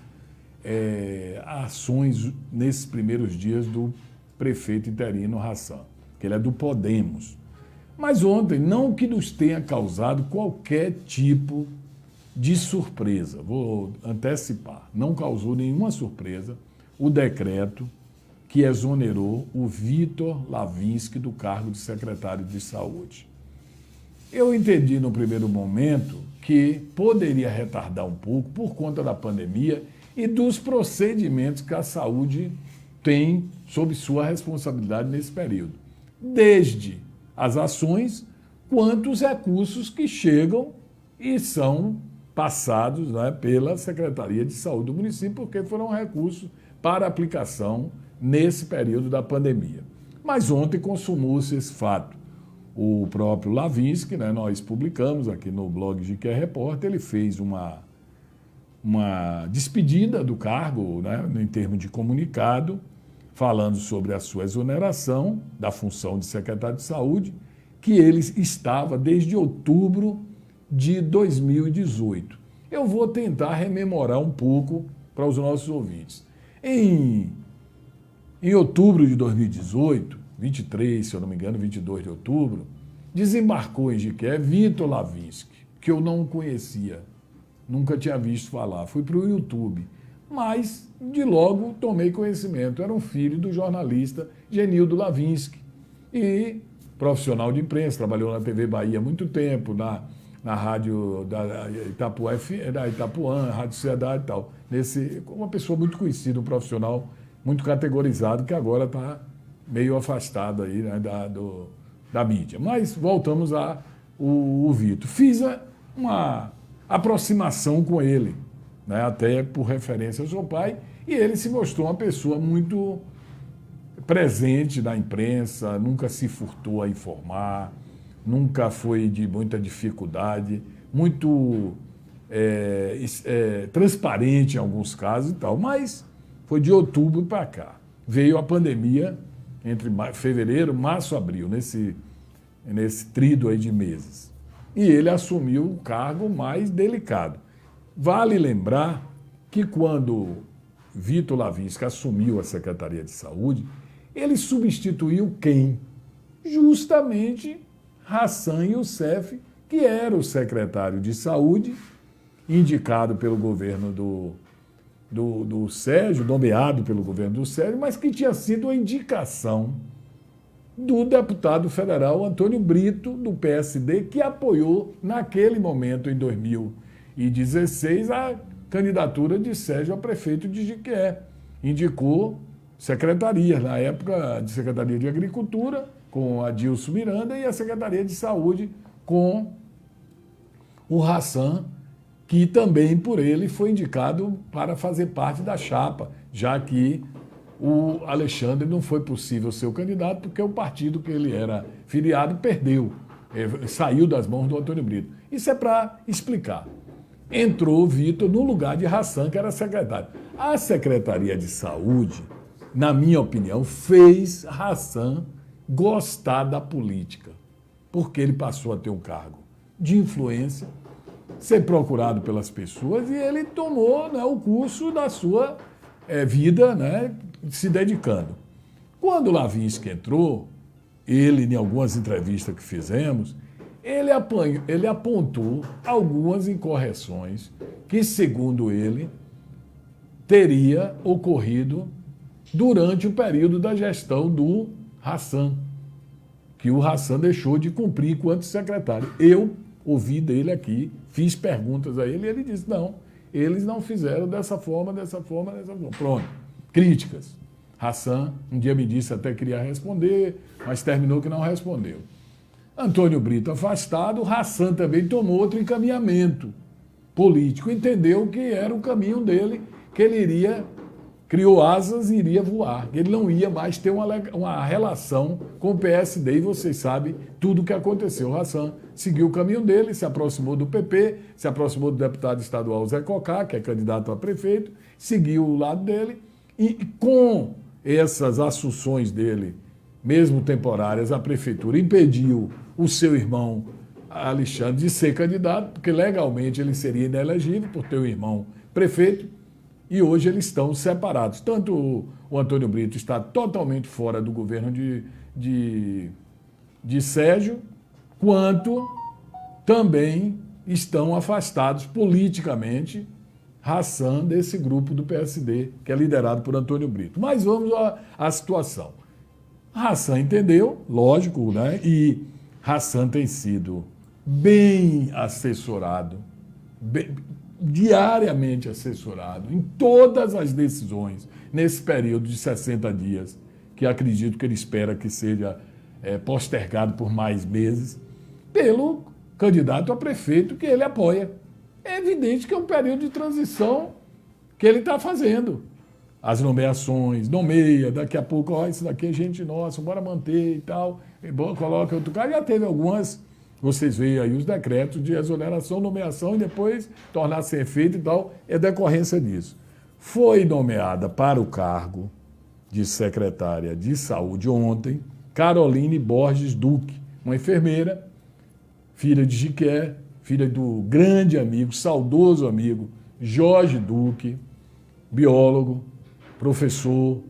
ações nesses primeiros dias do prefeito interino Hassan, que ele é do Podemos. Mas ontem, não que nos tenha causado qualquer tipo de surpresa, vou antecipar, não causou nenhuma surpresa o decreto que exonerou o Vitor Lavinsky do cargo de secretário de Saúde. Eu entendi no primeiro momento que poderia retardar um pouco por conta da pandemia e dos procedimentos que a saúde tem sob sua responsabilidade nesse período. Desde as ações, quanto os recursos que chegam e são passados, né, pela Secretaria de Saúde do município, porque foram recursos para aplicação nesse período da pandemia. Mas ontem consumou-se esse fato. O próprio Lavinsky, né, nós publicamos aqui no blog GQ Repórter, ele fez uma despedida do cargo, né, em termos de comunicado, falando sobre a sua exoneração da função de secretário de Saúde, que ele estava desde outubro de 2018. Eu vou tentar rememorar um pouco para os nossos ouvintes. Em outubro de 2018, 23, se eu não me engano, 22 de outubro, desembarcou em Jiqué Vitor Lavinsky, que eu não conhecia, nunca tinha visto falar. Fui para o YouTube, mas de logo tomei conhecimento. Era um filho do jornalista Genildo Lavinsky e profissional de imprensa, trabalhou na TV Bahia há muito tempo, na rádio da Itapuã, Rádio Sociedade e tal. Uma pessoa muito conhecida, um profissional muito categorizado, que agora está meio afastado aí, né, da mídia. Mas voltamos ao Vitor. Fiz uma aproximação com ele, né, até por referência ao seu pai, e ele se mostrou uma pessoa muito presente na imprensa, nunca se furtou a informar, nunca foi de muita dificuldade, muito transparente em alguns casos e tal, mas foi de outubro para cá. Veio a pandemia entre fevereiro, março, abril, nesse tríduo aí de meses. E ele assumiu o cargo mais delicado. Vale lembrar que quando Vitor Lavinsky assumiu a Secretaria de Saúde, ele substituiu quem? Justamente Hassan Youssef, que era o secretário de Saúde, indicado pelo governo do Sérgio, nomeado pelo governo do Sérgio, mas que tinha sido a indicação do deputado federal Antônio Brito, do PSD, que apoiou, naquele momento, em 2016, a candidatura de Sérgio a prefeito de Jiqué. Indicou secretarias, na época, de Secretaria de Agricultura, com a Dilson Miranda, e a Secretaria de Saúde com o Hassan, que também por ele foi indicado para fazer parte da chapa, já que o Alexandre não foi possível ser o candidato, porque o partido que ele era filiado perdeu, saiu das mãos do Antônio Brito. Isso é para explicar. Entrou o Vitor no lugar de Hassan, que era secretário. A Secretaria de Saúde, na minha opinião, fez Hassan gostar da política, porque ele passou a ter um cargo de influência, ser procurado pelas pessoas, e ele tomou, né, o curso da sua vida, né, se dedicando. Quando o Lavinsky entrou, ele, em algumas entrevistas que fizemos, ele apontou algumas incorreções que, segundo ele, teria ocorrido durante o período da gestão do Hassan, que o Hassan deixou de cumprir enquanto secretário. Eu ouvi dele aqui, fiz perguntas a ele e ele disse, não, eles não fizeram dessa forma. Pronto, críticas. Hassan um dia me disse até queria responder, mas terminou que não respondeu. Antônio Brito afastado, Hassan também tomou outro encaminhamento político, entendeu que era o caminho dele, que ele criou asas e iria voar, que ele não ia mais ter uma relação com o PSD, e vocês sabem tudo o que aconteceu. O Hassan seguiu o caminho dele, se aproximou do PP, se aproximou do deputado estadual Zé Cocá, que é candidato a prefeito, seguiu o lado dele, e com essas assunções dele, mesmo temporárias, a prefeitura impediu o seu irmão Alexandre de ser candidato, porque legalmente ele seria inelegível por ter um irmão prefeito, e hoje eles estão separados. Tanto o Antônio Brito está totalmente fora do governo de Sérgio, quanto também estão afastados politicamente Hassan desse grupo do PSD, que é liderado por Antônio Brito. Mas vamos à situação. Hassan entendeu, lógico, né? E Hassan tem sido bem assessorado, diariamente assessorado em todas as decisões nesse período de 60 dias, que acredito que ele espera que seja postergado por mais meses, pelo candidato a prefeito que ele apoia. É evidente que é um período de transição que ele está fazendo. As nomeações, nomeia, daqui a pouco, ó, isso daqui é gente nossa, bora manter e tal, e coloca outro cara. Já teve algumas, vocês veem aí os decretos de exoneração, nomeação e depois tornar sem efeito e tal, é decorrência disso. Foi nomeada para o cargo de secretária de saúde ontem Caroline Borges Duque, uma enfermeira, filha de Jiqué, filha do grande amigo, saudoso amigo Jorge Duque, biólogo, professor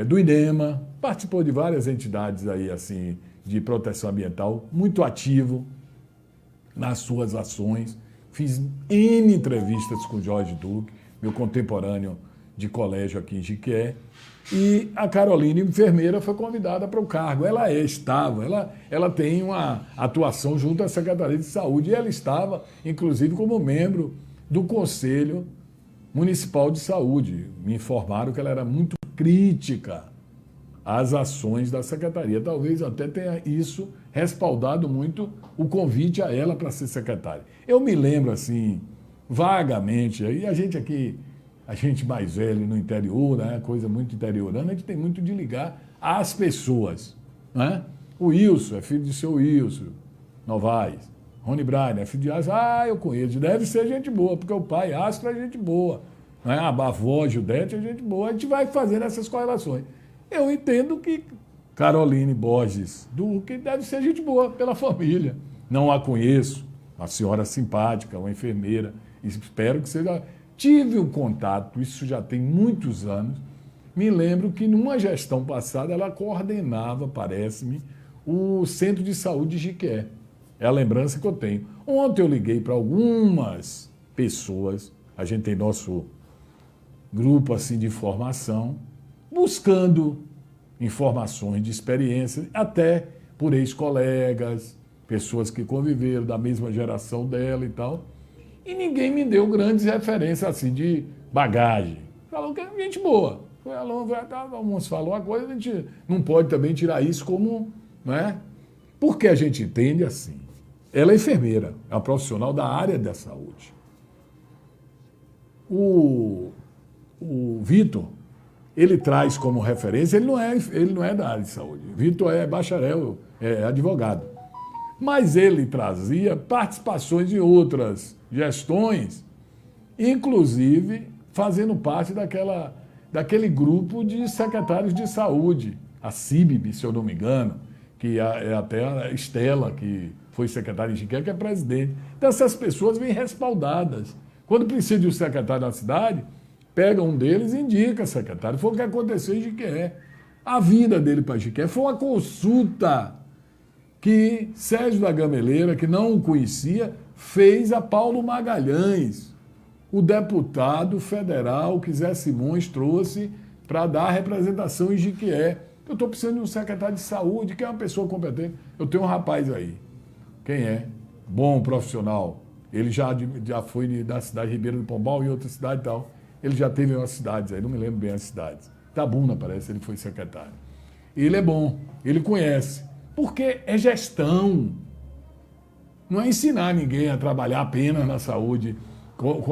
do INEMA, participou de várias entidades aí, assim, de proteção ambiental, muito ativo nas suas ações. Fiz N entrevistas com Jorge Duque, meu contemporâneo de colégio aqui em Jiqué, e a Caroline, enfermeira, foi convidada para o cargo. Ela ela tem uma atuação junto à Secretaria de Saúde, e ela estava, inclusive, como membro do Conselho Municipal de Saúde. Me informaram que ela era muito crítica às ações da Secretaria. Talvez até tenha isso respaldado muito o convite a ela para ser secretária. Eu me lembro, assim, vagamente, e a gente aqui, a gente mais velho no interior, né, coisa muito interiorana, a gente tem muito de ligar às pessoas. Né? O Wilson é filho de seu Wilson Novaes. Rony Brainer é filho de Astro. Eu conheço. Deve ser gente boa, porque o pai Astro é gente boa. Né? A avó Judete é gente boa. A gente vai fazendo essas correlações. Eu entendo que Caroline Borges Duque deve ser gente boa pela família. Não a conheço. Uma senhora simpática, uma enfermeira. Espero que seja... Tive um contato, isso já tem muitos anos. Me lembro que numa gestão passada ela coordenava, parece-me, o Centro de Saúde de Jiqué. É a lembrança que eu tenho. Ontem eu liguei para algumas pessoas, a gente tem nosso grupo assim de formação, buscando informações de experiência, até por ex-colegas, pessoas que conviveram da mesma geração dela e tal. E ninguém me deu grandes referências assim de bagagem. Falou que é gente boa. Alguns falou uma coisa, a gente não pode também tirar isso como... Né? Porque a gente entende assim. Ela é enfermeira, é uma profissional da área da saúde. O Vitor, ele traz como referência, ele não é da área de saúde. Vitor é bacharel, é advogado. Mas ele trazia participações em outras gestões, inclusive fazendo parte daquele grupo de secretários de saúde, a CIBB, se eu não me engano, que é até a Estela, que foi secretária de Jiqué, que é presidente. Então, essas pessoas vêm respaldadas. Quando precisa de um secretário na cidade, pega um deles e indica secretário. Foi o que aconteceu em Jiqué. A vinda dele para Jiqué foi uma consulta que Sérgio da Gameleira, que não o conhecia, fez a Paulo Magalhães. O deputado federal que Zé Simões trouxe para dar representação em Jiqué. Eu estou precisando de um secretário de saúde, que é uma pessoa competente. Eu tenho um rapaz aí. Quem é? Bom profissional. Ele já foi da cidade de Ribeira do Pombal e outra cidade e tal. Ele já teve umas cidades aí, não me lembro bem as cidades. Itabuna, parece, ele foi secretário. Ele é bom, ele conhece. Porque é gestão. Não é ensinar ninguém a trabalhar apenas na saúde.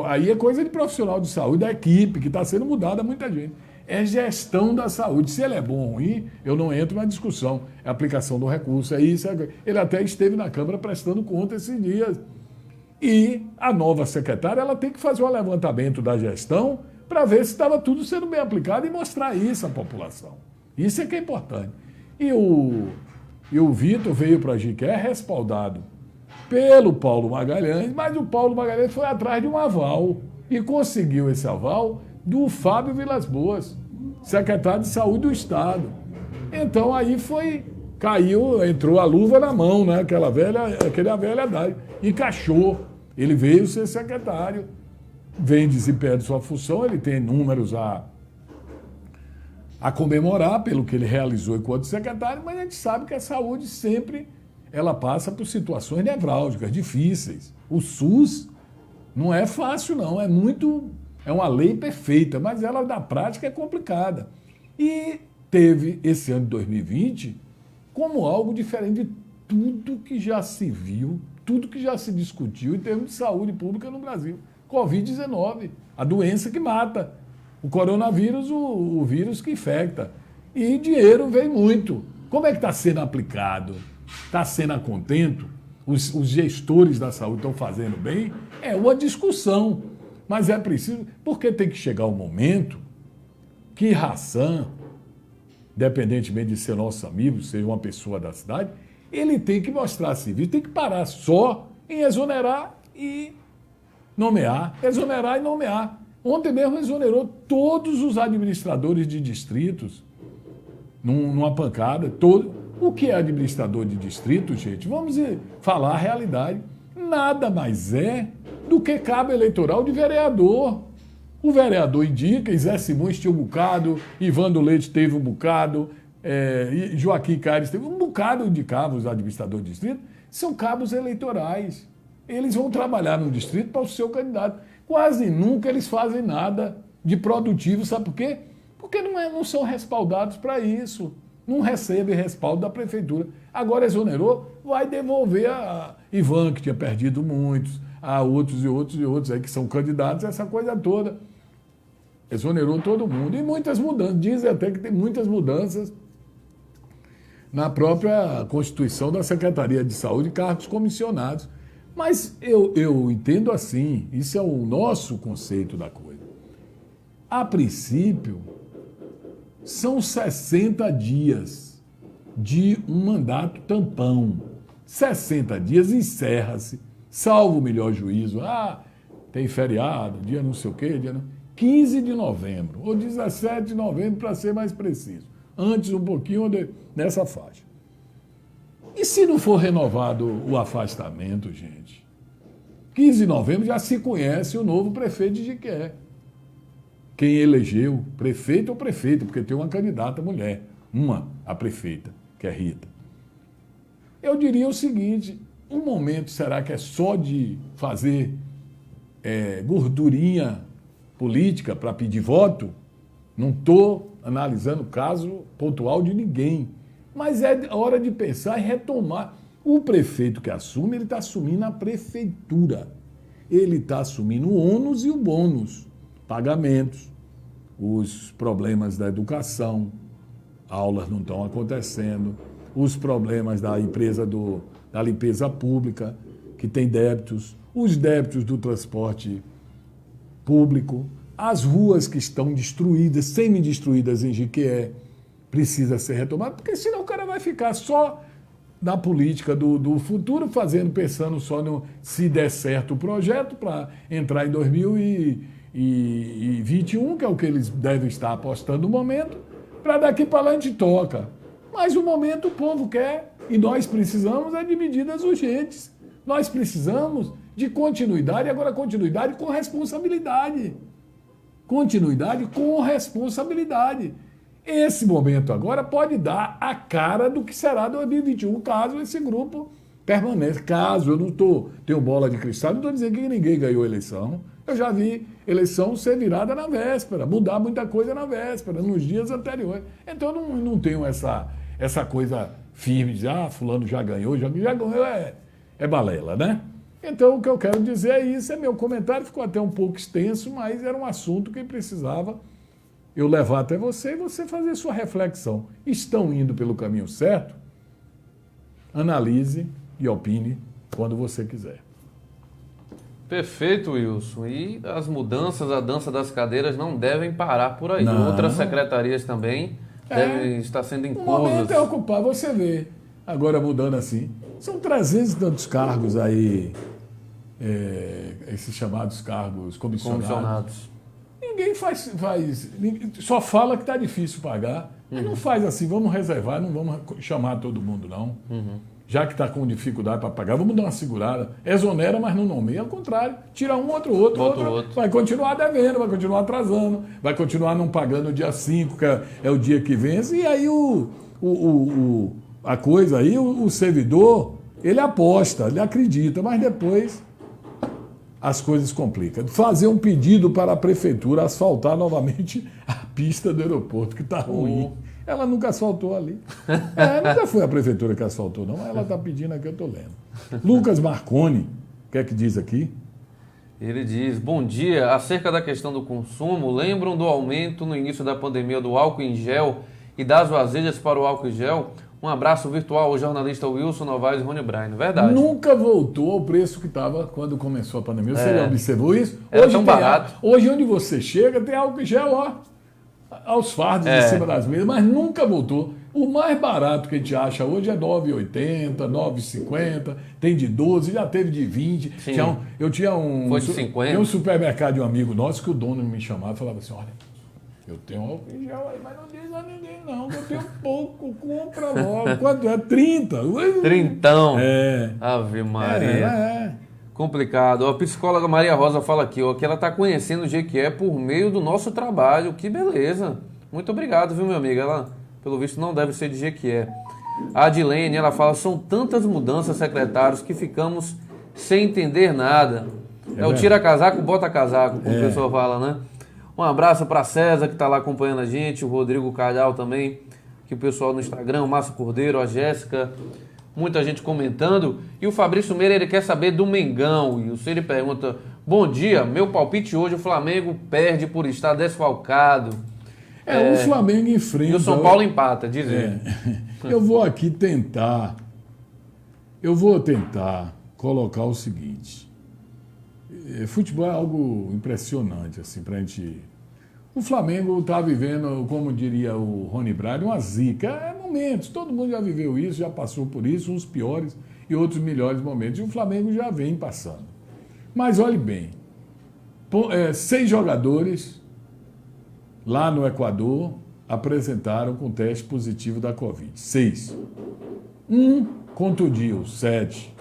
Aí é coisa de profissional de saúde, da equipe, que está sendo mudada muita gente. É gestão da saúde. Se ele é bom ou ruim, eu não entro na discussão. É aplicação do recurso, é isso. Ele até esteve na Câmara prestando conta esses dias. E a nova secretária ela tem que fazer um levantamento da gestão para ver se estava tudo sendo bem aplicado e mostrar isso à população. Isso é que é importante. E o Vitor veio para a Jiqué respaldado pelo Paulo Magalhães, mas o Paulo Magalhães foi atrás de um aval e conseguiu esse aval do Fábio Vilas Boas, secretário de Saúde do Estado. Então aí entrou a luva na mão, né? Aquela velha idade, encaixou. Ele veio ser secretário, vem desempenhando sua função, ele tem números a comemorar pelo que ele realizou enquanto secretário, mas a gente sabe que a saúde sempre ela passa por situações nevrálgicas, difíceis. O SUS não é fácil, não, é uma lei perfeita, mas ela na prática é complicada. E teve esse ano de 2020 como algo diferente de tudo que já se viu, tudo que já se discutiu em termos de saúde pública no Brasil. Covid-19, a doença que mata. O coronavírus, o vírus que infecta. E dinheiro vem muito. Como é que está sendo aplicado? Está sendo a contento? Os gestores da saúde estão fazendo bem? É uma discussão. Mas é preciso, porque tem que chegar o momento que Hassan, independentemente de ser nosso amigo, seja uma pessoa da cidade, ele tem que mostrar serviço, tem que parar só em exonerar e nomear. Exonerar e nomear. Ontem mesmo exonerou todos os administradores de distritos numa pancada. O que é administrador de distrito, gente? Vamos falar a realidade. Nada mais é do que cabo eleitoral de vereador. O vereador indica, Zé Simões tinha um bocado, Ivando Leite teve um bocado, Joaquim Caires teve um bocado, indicava os administradores de distrito. São cabos eleitorais. Eles vão trabalhar no distrito para o seu candidato. Quase nunca eles fazem nada de produtivo, sabe por quê? Porque não são respaldados para isso. Não recebem respaldo da prefeitura. Agora exonerou, vai devolver a Ivan, que tinha perdido muitos, a outros e outros aí que são candidatos, essa coisa toda. Exonerou todo mundo. E muitas mudanças. Dizem até que tem muitas mudanças na própria Constituição da Secretaria de Saúde, cargos comissionados. Mas eu entendo assim, isso é o nosso conceito da coisa. A princípio, são 60 dias de um mandato tampão. 60 dias encerra-se, salvo o melhor juízo. Tem feriado, dia não sei o quê, 15 de novembro, ou 17 de novembro, para ser mais preciso. Antes um pouquinho nessa faixa. E se não for renovado o afastamento, gente? 15 de novembro já se conhece o novo prefeito de Jequié. Quem elegeu, prefeito ou prefeita, porque tem uma candidata mulher, a prefeita, que é Rita. Eu diria o seguinte, um momento será que é só de fazer gordurinha política para pedir voto? Não estou analisando o caso pontual de ninguém. Mas é hora de pensar em retomar. O prefeito que assume, ele está assumindo a prefeitura. Ele está assumindo o ônus e o bônus. Pagamentos, os problemas da educação, aulas não estão acontecendo, os problemas da empresa da limpeza pública, que tem débitos, os débitos do transporte público, as ruas que estão destruídas, semi-destruídas em Jequié, precisa ser retomado, porque senão o cara vai ficar só na política do futuro, pensando só no se der certo o projeto para entrar em 2021, que é o que eles devem estar apostando no momento, para daqui para lá a gente toca. Mas o momento o povo quer e nós precisamos de medidas urgentes. Nós precisamos de continuidade, agora continuidade com responsabilidade. Continuidade com responsabilidade. Esse momento agora pode dar a cara do que será 2021, caso esse grupo permaneça. Caso eu não tenho bola de cristal, não estou dizendo que ninguém ganhou a eleição. Eu já vi eleição ser virada na véspera, mudar muita coisa na véspera, nos dias anteriores. Então eu não tenho essa coisa firme de fulano já ganhou é balela, né? Então o que eu quero dizer é isso, meu comentário ficou até um pouco extenso, mas era um assunto que precisava eu levar até você e você fazer sua reflexão. Estão indo pelo caminho certo? Analise e opine quando você quiser. Perfeito, Wilson. E as mudanças, a dança das cadeiras não devem parar por aí. Não. Outras secretarias também devem estar sendo impostas. O momento é ocupar, você vê. Agora mudando assim. São 300 e tantos cargos aí, esses chamados cargos comissionados. Ninguém faz só fala que está difícil pagar, mas não faz assim, vamos reservar, não vamos chamar todo mundo, não. Já que está com dificuldade para pagar, vamos dar uma segurada. Exonera, mas não nomeia, ao contrário, tira um, outro. Vai continuar devendo, vai continuar atrasando, vai continuar não pagando o dia 5, que é o dia que vence, e aí a coisa aí, o servidor, ele aposta, ele acredita, mas depois as coisas complicam. Fazer um pedido para a prefeitura asfaltar novamente a pista do aeroporto, que está ruim. Ela nunca asfaltou ali. Nunca foi a prefeitura que asfaltou, não. Ela está pedindo aqui, eu estou lendo. Lucas Marconi, o que é que diz aqui? Ele diz, bom dia, acerca da questão do consumo, lembram do aumento no início da pandemia do álcool em gel e das vasilhas para o álcool em gel? Um abraço virtual ao jornalista Wilson Novaes e Rony Braine. Verdade. Nunca voltou ao preço que estava quando começou a pandemia. Você já observou isso? Era tão barato. Hoje, onde você chega, tem álcool em gel, ó, aos fardos em cima das mesas, mas nunca voltou. O mais barato que a gente acha hoje é R$ 9,80, R$ 9,50, tem de 12, já teve de 20. Eu tinha um... Foi de 50. Tinha um supermercado de um amigo nosso que o dono me chamava e falava assim, olha, eu tenho álcool em gel aí, mas não diz a ninguém não, eu tenho pouco, compra logo. Quanto é? 30. Trintão. Ave Maria. Complicado. A psicóloga Maria Rosa fala aqui, ó, que ela está conhecendo o Jequié por meio do nosso trabalho. Que beleza. Muito obrigado, viu, meu amigo? Ela, pelo visto, não deve ser de Jequié. A Adilene, ela fala, são tantas mudanças, secretários, que ficamos sem entender nada. É o tira casaco, bota casaco, como o pessoal fala, né? Um abraço para César, que está lá acompanhando a gente, o Rodrigo Calhau também, que o pessoal no Instagram, o Márcio Cordeiro, a Jéssica, muita gente comentando. E o Fabrício Meira, ele quer saber do Mengão. E o Ciro pergunta, bom dia, meu palpite hoje, o Flamengo perde por estar desfalcado. O Flamengo enfrenta... E o São Paulo empata, diz ele. Eu vou aqui tentar colocar o seguinte... Futebol é algo impressionante, assim, pra gente... O Flamengo está vivendo, como diria o Rony Braine, uma zica. Momentos, todo mundo já viveu isso, já passou por isso, uns piores e outros melhores momentos. E o Flamengo já vem passando. Mas olhe bem, 6 jogadores lá no Equador apresentaram com teste positivo da Covid. 6. 1 contundiu, 7.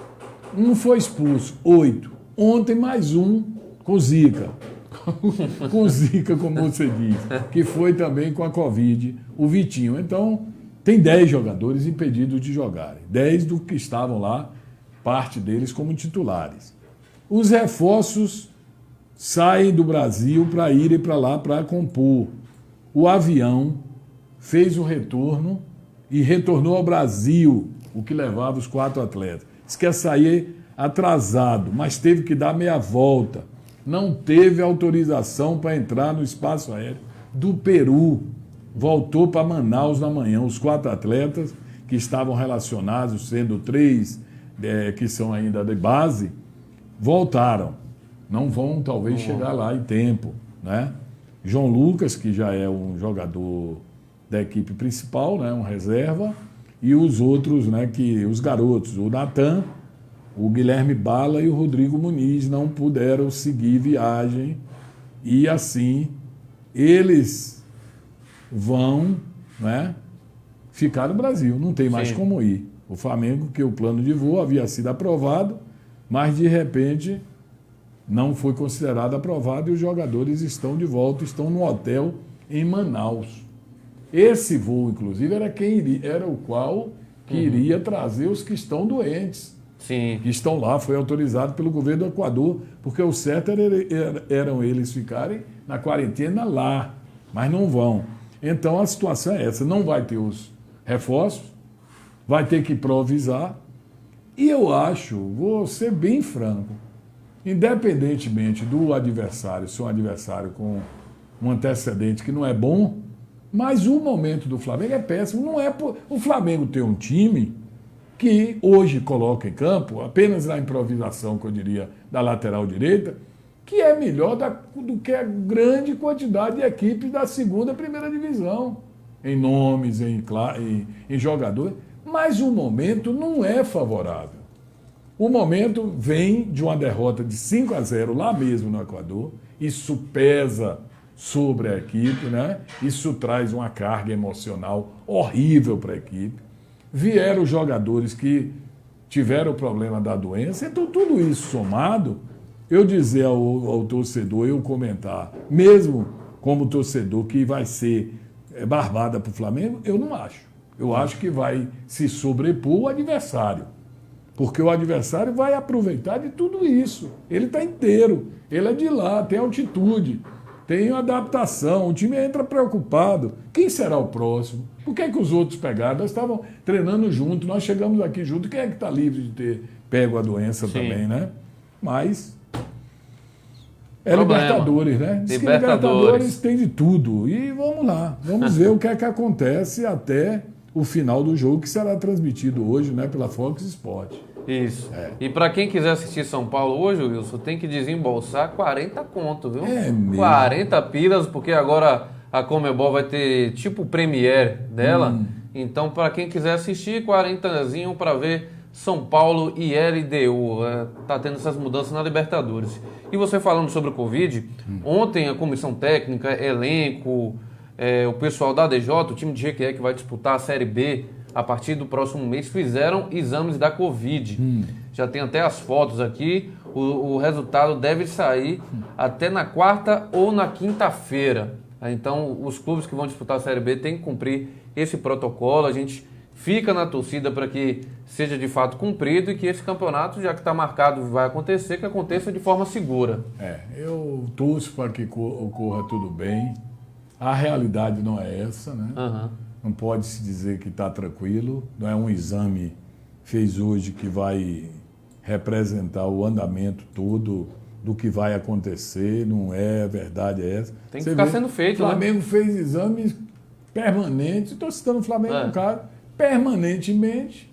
1 foi expulso, 8. Ontem mais um com zika. Com zika, como você diz. Que foi também com a Covid, o Vitinho. Então, tem 10 jogadores impedidos de jogarem. 10 do que estavam lá, parte deles como titulares. Os reforços saem do Brasil para irem para lá para compor. O avião fez o retorno e retornou ao Brasil, o que levava os 4 atletas. Diz que ia sair atrasado, mas teve que dar meia volta. Não teve autorização para entrar no espaço aéreo do Peru. Voltou para Manaus na manhã. Os 4 atletas que estavam relacionados, sendo 3 que são ainda de base, voltaram. Não vão, talvez, chegar lá em tempo, né? João Lucas, que já é um jogador da equipe principal, né? Um reserva, e os outros, né? Os garotos, o Natan, o Guilherme Bala e o Rodrigo Muniz não puderam seguir viagem e, assim, eles vão, né, ficar no Brasil. Não tem mais como ir. O Flamengo, que o plano de voo havia sido aprovado, mas, de repente, não foi considerado aprovado e os jogadores estão de volta, estão no hotel em Manaus. Esse voo, inclusive, era o qual que iria trazer os que estão doentes. Sim. Que estão lá, foi autorizado pelo governo do Equador, porque o certo eram eles ficarem na quarentena lá, mas não vão. Então a situação é essa, não vai ter os reforços, vai ter que improvisar, e eu acho, vou ser bem franco, independentemente do adversário, se um adversário com um antecedente que não é bom, mas o momento do Flamengo é péssimo. Não é o Flamengo ter um time que hoje coloca em campo, apenas na improvisação, que eu diria, da lateral direita, que é melhor do que a grande quantidade de equipes da segunda e primeira divisão, em nomes, em jogadores, mas o momento não é favorável. O momento vem de uma derrota de 5-0 lá mesmo no Equador, isso pesa sobre a equipe, né? Isso traz uma carga emocional horrível para a equipe. Vieram jogadores que tiveram o problema da doença. Então, tudo isso somado, eu dizer ao torcedor, eu comentar, mesmo como torcedor, que vai ser barbada para o Flamengo, eu não acho. Eu acho que vai se sobrepor o adversário. Porque o adversário vai aproveitar de tudo isso. Ele está inteiro, ele é de lá, tem altitude, tem adaptação, o time entra preocupado. Quem será o próximo? Por que os outros pegaram? Nós estávamos treinando junto, nós chegamos aqui junto. Quem é que está livre de ter pego a doença também, né? Mas é Libertadores, né? Diz que Libertadores tem de tudo. E vamos lá, vamos ver o que é que acontece até o final do jogo, que será transmitido hoje, né, pela Fox Sport. Isso. E para quem quiser assistir São Paulo hoje, Wilson, tem que desembolsar 40 conto, viu? É mesmo. 40 pilas, porque agora a Conmebol vai ter tipo o Premiere dela. Então, para quem quiser assistir, 40zinho para ver São Paulo e LDU. Tá tendo essas mudanças na Libertadores. E você falando sobre o Covid, ontem a comissão técnica, elenco, o pessoal da DJ, o time de Jequié que vai disputar a Série B a partir do próximo mês, fizeram exames da Covid. Já tem até as fotos aqui. O resultado deve sair até na quarta ou na quinta-feira. Então, os clubes que vão disputar a Série B têm que cumprir esse protocolo. A gente fica na torcida para que seja de fato cumprido e que esse campeonato, já que está marcado, vai acontecer, que aconteça de forma segura. Eu torço para que ocorra tudo bem. A realidade não é essa, né? Não pode se dizer que está tranquilo. Não é um exame fez hoje que vai representar o andamento todo do que vai acontecer. Não é, a verdade é essa. Tem que ficar sendo feito, né? O Flamengo fez exames permanentes. Estou citando o Flamengo no caso. Permanentemente.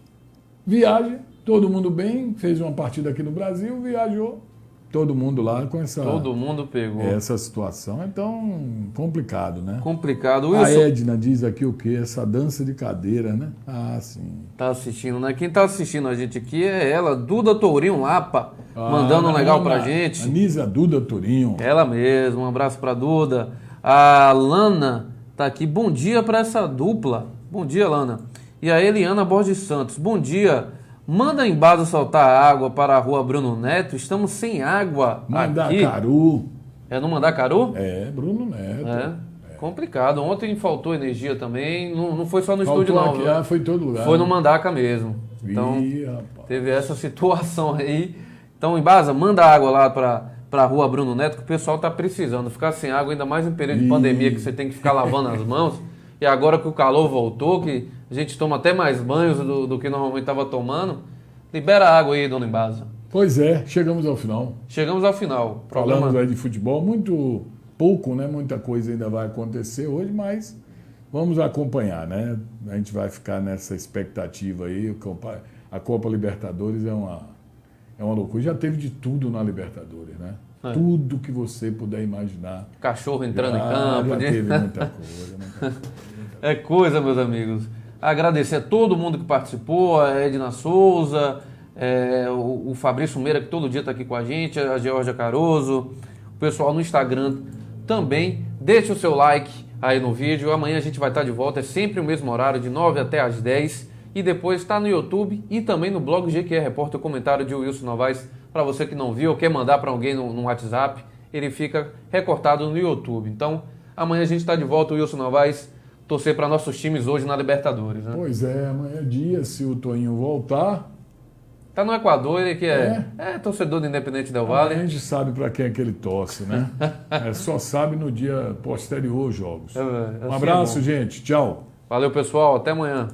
Viaja, todo mundo bem. Fez uma partida aqui no Brasil, viajou. Todo mundo lá com essa... Todo mundo pegou. Essa situação. Então, complicado, né? Complicado. A Edna diz aqui o quê? Essa dança de cadeira, né? Ah, sim. Tá assistindo, né? Quem tá assistindo a gente aqui é ela, Duda Tourinho Lapa, mandando um legal pra gente. Anísia Duda Tourinho. Ela mesma, um abraço pra Duda. A Lana tá aqui. Bom dia pra essa dupla. Bom dia, Lana. E a Eliana Borges Santos. Bom dia. Manda a Embasa soltar água para a rua Bruno Neto. Estamos sem água aqui. Mandacaru. É no Mandacaru? Bruno Neto. Complicado. Ontem faltou energia também. Não foi só no estúdio, não. Aqui, foi em todo lugar. Foi no Mandaca mesmo. Então, teve essa situação aí. Então, Embasa, manda água lá para a rua Bruno Neto, que o pessoal está precisando. Ficar sem água, ainda mais em período de pandemia, que você tem que ficar lavando as mãos. E agora que o calor voltou, que a gente toma até mais banhos do que normalmente estava tomando, libera a água aí, dona Embasa. Pois é, chegamos ao final. Chegamos ao final. Falamos aí de futebol, muito pouco, né? Muita coisa ainda vai acontecer hoje, mas vamos acompanhar, né? A gente vai ficar nessa expectativa aí. A Copa Libertadores é uma loucura. Já teve de tudo na Libertadores, né? Tudo que você puder imaginar. Cachorro entrando em campo. Já teve muita coisa. É coisa, meus amigos. Agradecer a todo mundo que participou, a Edna Souza, o Fabrício Meira, que todo dia está aqui com a gente, a Georgia Caroso, o pessoal no Instagram também. Deixe o seu like aí no vídeo. Amanhã a gente vai estar de volta, é sempre o mesmo horário, de 9 até às 10. E depois está no YouTube e também no blog GQR Repórter, o comentário de Wilson Novaes. Para você que não viu ou quer mandar para alguém no WhatsApp, ele fica recortado no YouTube. Então, amanhã a gente está de volta, o Wilson Novaes, torcer para nossos times hoje na Libertadores, né? Pois é, amanhã é dia, se o Toinho voltar. Tá no Equador, ele que é torcedor do Independente Del Valle. A gente sabe para quem é que ele torce, né? Só sabe no dia posterior aos jogos. Um abraço, gente. Tchau. Valeu, pessoal. Até amanhã.